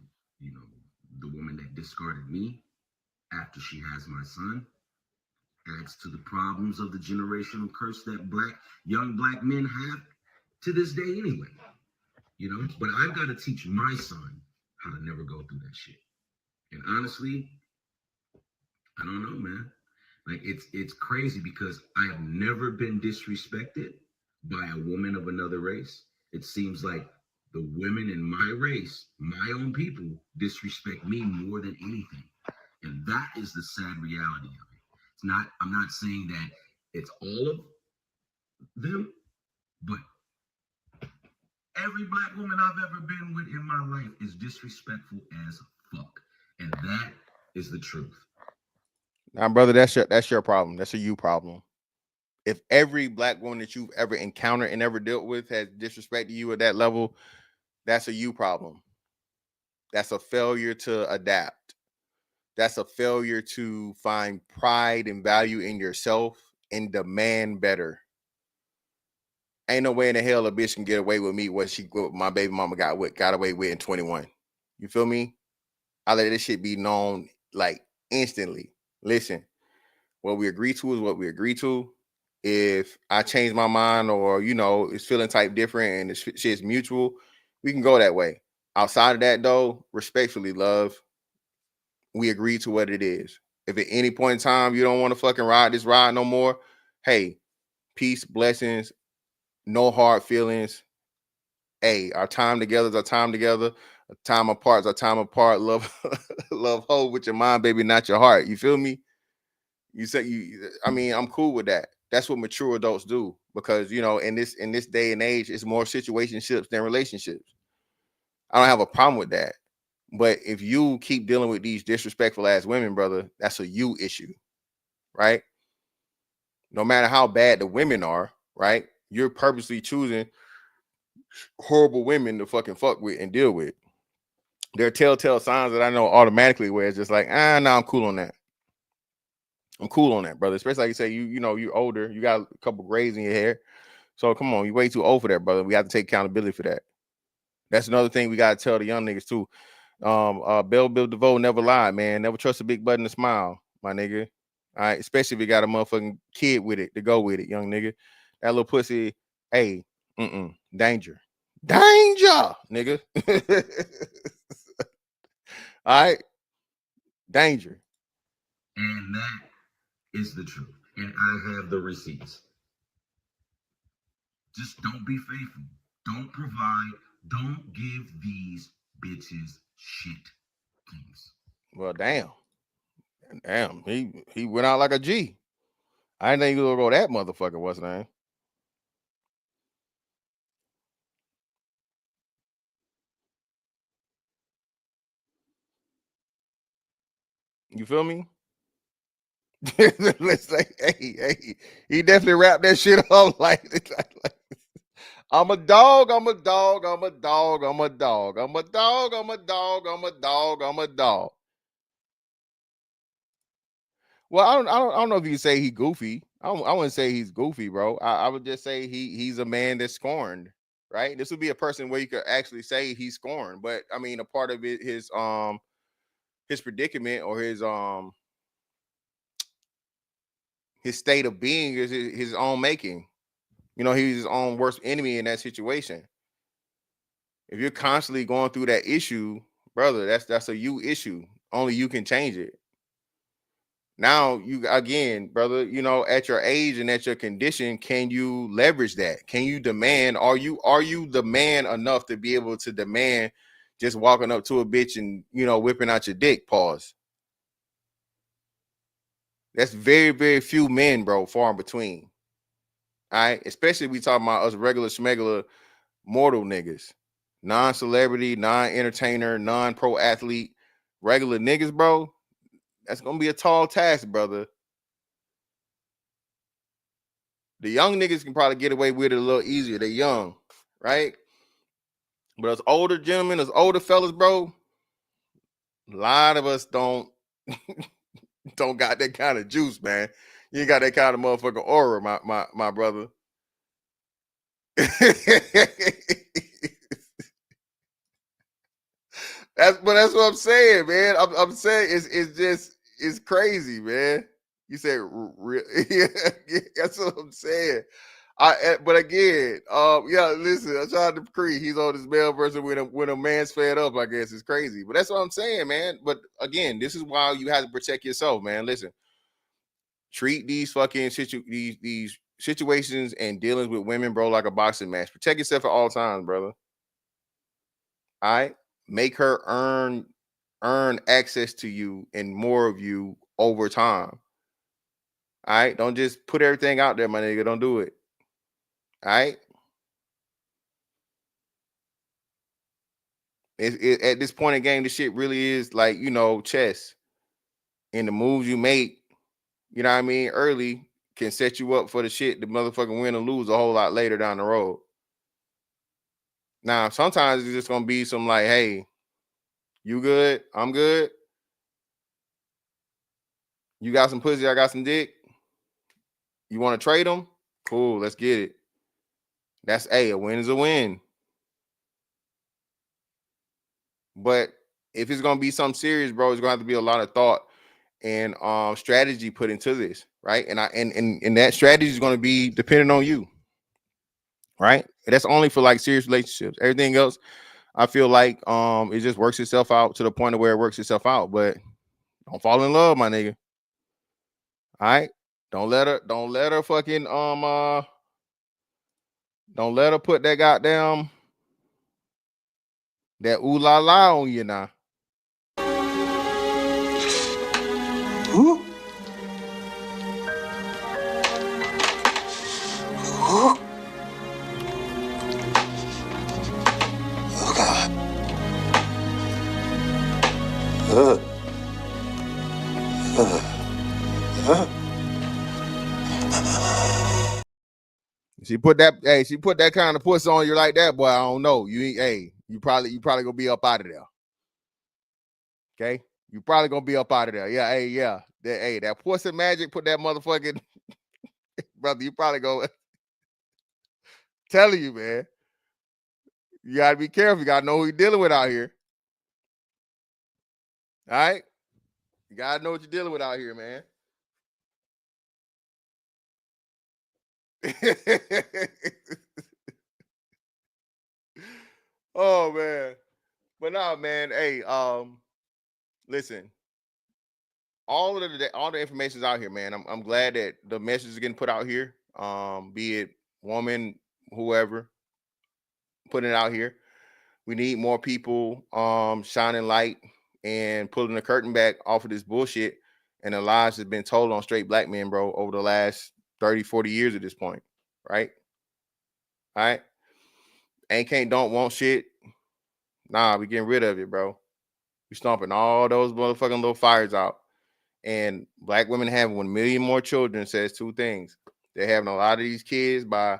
Speaker 9: the woman that discarded me after she has my son. Adds to the problems of the generational curse that young black men have to this day anyway. But I've got to teach my son how to never go through that shit. And honestly, I don't know, man. Like it's crazy because I have never been disrespected by a woman of another race. It seems like the women in my race, my own people, disrespect me more than anything. And that is the sad reality of it. I'm not saying that it's all of them, but every black woman I've ever been with in my life is disrespectful as fuck. And that is the truth.
Speaker 2: Now, brother, that's your problem. That's a you problem. If every black woman that you've ever encountered and ever dealt with has disrespected you at that level, that's a you problem. That's a failure to adapt. That's a failure to find pride and value in yourself and demand better. Ain't no way in the hell a bitch can get away with me what my baby mama got away with in 21. You feel me? I let this shit be known like instantly. Listen, what we agree to is what we agree to. If I change my mind or, it's feeling type different and this shit's mutual, we can go that way. Outside of that, though, respectfully, love, we agree to what it is. If at any point in time you don't want to fucking ride this ride no more, hey, peace, blessings, no hard feelings. Hey, our time together is our time together. Our time apart is our time apart. Love hold with your mind, baby, not your heart. You feel me? I'm cool with that. That's what mature adults do because, in this day and age, it's more situationships than relationships. I don't have a problem with that. But if you keep dealing with these disrespectful ass women, brother, that's a you issue, right? No matter how bad the women are, right? You're purposely choosing horrible women to fucking fuck with and deal with. There are telltale signs that I know automatically where it's just like, no, I'm cool on that. I'm cool on that, brother. Especially like you say, you know, you're older, you got a couple grays in your hair. So come on, you way too old for that, brother. We have to take accountability for that. That's another thing we gotta tell the young niggas too. Bill DeVoe never lied, man. Never trust a big button to smile, my nigga. All right, especially if you got a motherfucking kid with it to go with it, young nigga. That little pussy, hey, danger, nigga. All right, danger.
Speaker 9: And that is the truth. And I have the receipts. Just don't be faithful. Don't provide. Don't give these bitches shit, Kings.
Speaker 2: Well, damn, he went out like a G. I didn't think he was gonna go that motherfucker. What's his name? You feel me? Let's say, hey, he definitely wrapped that shit up like I'm a dog, I'm a dog, I'm a dog, I'm a dog, I'm a dog, I'm a dog, I'm a dog, I'm a dog. Well, I don't know if you can say he goofy. I wouldn't say he's goofy, bro. I would just say he's a man that's scorned, right? This would be a person where you could actually say he's scorned, but I mean, a part of it, his predicament or his state of being is his own making. You know, he's his own worst enemy in that situation. If you're constantly going through that issue, brother, that's a you issue. Only you can change it. Now, you again, brother, you know, at your age and at your condition, can you leverage that? Can you demand? Are you the man enough to be able to demand just walking up to a bitch and, you know, whipping out your dick? Pause. That's very, very few men, bro, far in between. All right, especially if we talking about us regular schmegular mortal niggas, non-celebrity, non-entertainer, non-pro athlete, regular niggas, bro. That's gonna be a tall task, brother. The young niggas can probably get away with it a little easier. They're young, right? But as older gentlemen, as older fellas, bro, a lot of us don't got that kind of juice, man. You ain't got that kind of motherfucking aura, my brother. That's what I'm saying, man. I'm saying it's crazy, man. You said yeah, that's what I'm saying. But again, yeah, listen, I tried to Creed. He's on this male version when a man's fed up, I guess it's crazy. But that's what I'm saying, man. But again, this is why you have to protect yourself, man. Listen, treat these fucking these situations and dealings with women, bro, like a boxing match. Protect yourself at all times, brother. All right. Make her earn access to you and more of you over time. All right. Don't just put everything out there, my nigga. Don't do it. All right. At this point in the game, this shit really is like, you know, chess. And the moves you make, you know what I mean, early can set you up for the shit the motherfucking win or lose a whole lot later down the road. Now, sometimes it's just gonna be some like, hey, you good? I'm good. You got some pussy, I got some dick. You want to trade them? Cool, let's get it. That's a win is a win. But if it's gonna be something serious, bro, it's gonna have to be a lot of thought and strategy put into this, right? And that strategy is gonna be dependent on you, right? And that's only for like serious relationships. Everything else, I feel like it just works itself out to the point of where it works itself out. But don't fall in love, my nigga. All right, don't let her fucking don't let her put that goddamn that ooh la la on you now.
Speaker 8: Ooh. Ooh. Oh God.
Speaker 2: She put that kind of puss on you like that, boy. I don't know. You probably gonna be up out of there. Okay, you probably gonna be up out of there. Yeah, that pussy magic. Put that motherfucking brother. You probably go. Telling you, man. You gotta be careful. You gotta know who you're dealing with out here. All right, you gotta know what you're dealing with out here, man. Oh man, but no, man. Hey, listen. All the information is out here, man. I'm glad that the message is getting put out here. Be it woman, whoever, putting it out here. We need more people shining light and pulling the curtain back off of this bullshit and the lies that's been told on straight black men, bro, over the last 30, 40 years at this point, right? All right? Ain't, can't, don't, want shit. Nah, we getting rid of it, bro. We stomping all those motherfucking little fires out. And black women having 1 million more children says two things. They're having a lot of these kids by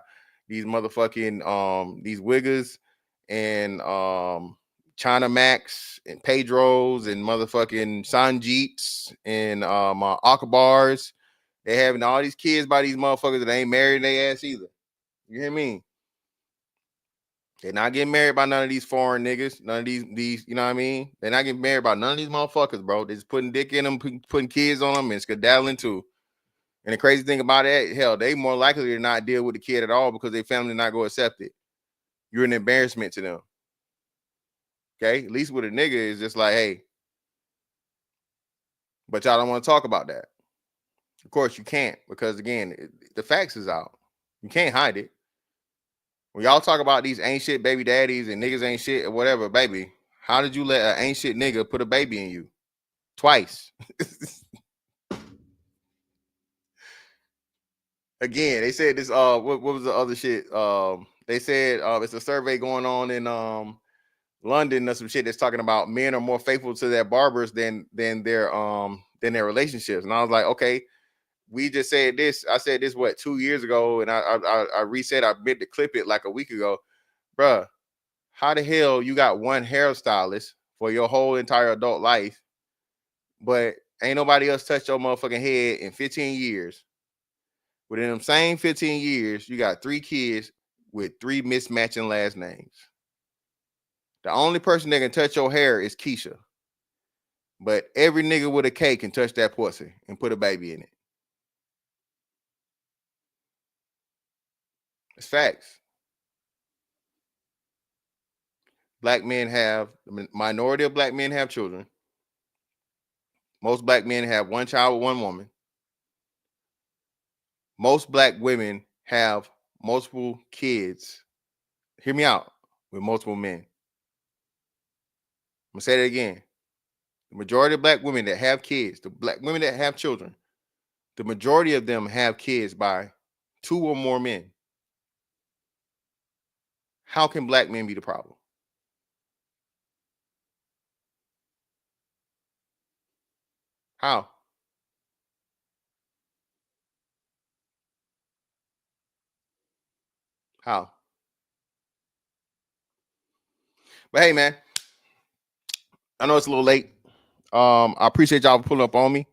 Speaker 2: these motherfucking these wiggers and China Max and Pedros and motherfucking Sanjeets and Akbars. They're having all these kids by these motherfuckers that ain't married their ass either. You hear me? They're not getting married by none of these foreign niggas. None of these, you know what I mean? They're not getting married by none of these motherfuckers, bro. They're just putting dick in them, putting kids on them, and skedaddling too. And the crazy thing about that, hell, they more likely to not deal with the kid at all because their family not go accept it. You're an embarrassment to them. Okay? At least with a nigga, it's just like, hey. But y'all don't want to talk about that. Of course, you can't because, again, the facts is out. You can't hide it. When y'all talk about these ain't shit baby daddies and niggas ain't shit or whatever, baby, how did you let an ain't shit nigga put a baby in you? Twice. Again, they said this, what was the other shit? They said it's a survey going on in London or some shit that's talking about men are more faithful to their barbers than their relationships. And I was like, okay, we just said this. I said this, 2 years ago, and I reset. I meant to clip it like a week ago. Bruh, how the hell you got one hairstylist for your whole entire adult life, but ain't nobody else touched your motherfucking head in 15 years? Within them same 15 years, you got 3 kids with 3 mismatching last names. The only person that can touch your hair is Keisha. But every nigga with a K can touch that pussy and put a baby in it. It's facts. Black men have, the minority of black men have children. Most black men have 1 child with 1 woman. Most black women have multiple kids. Hear me out, with multiple men. I'm gonna say that again. The majority of black women that have kids, the black women that have children, the majority of them have kids by 2 or more men. How can black men be the problem? How? How? But hey, man, I know it's a little late. I appreciate y'all for pulling up on me.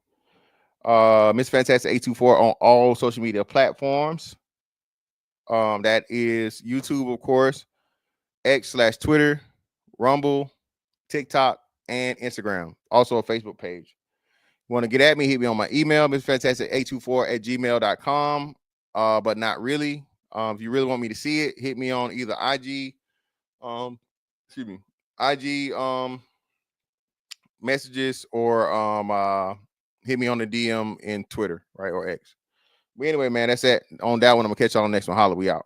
Speaker 2: Miss Fantastic 824 on all social media platforms. That is YouTube, of course, X/Twitter, Rumble, TikTok, and Instagram. Also a Facebook page. You want to get at me, hit me on my email, msfantastic824@gmail.com. But not really. If you really want me to see it, hit me on either IG, IG messages, or hit me on the DM in Twitter, right, or X. But anyway, man, that's it. On that one, I'm gonna catch y'all on the next one. Holla, we out.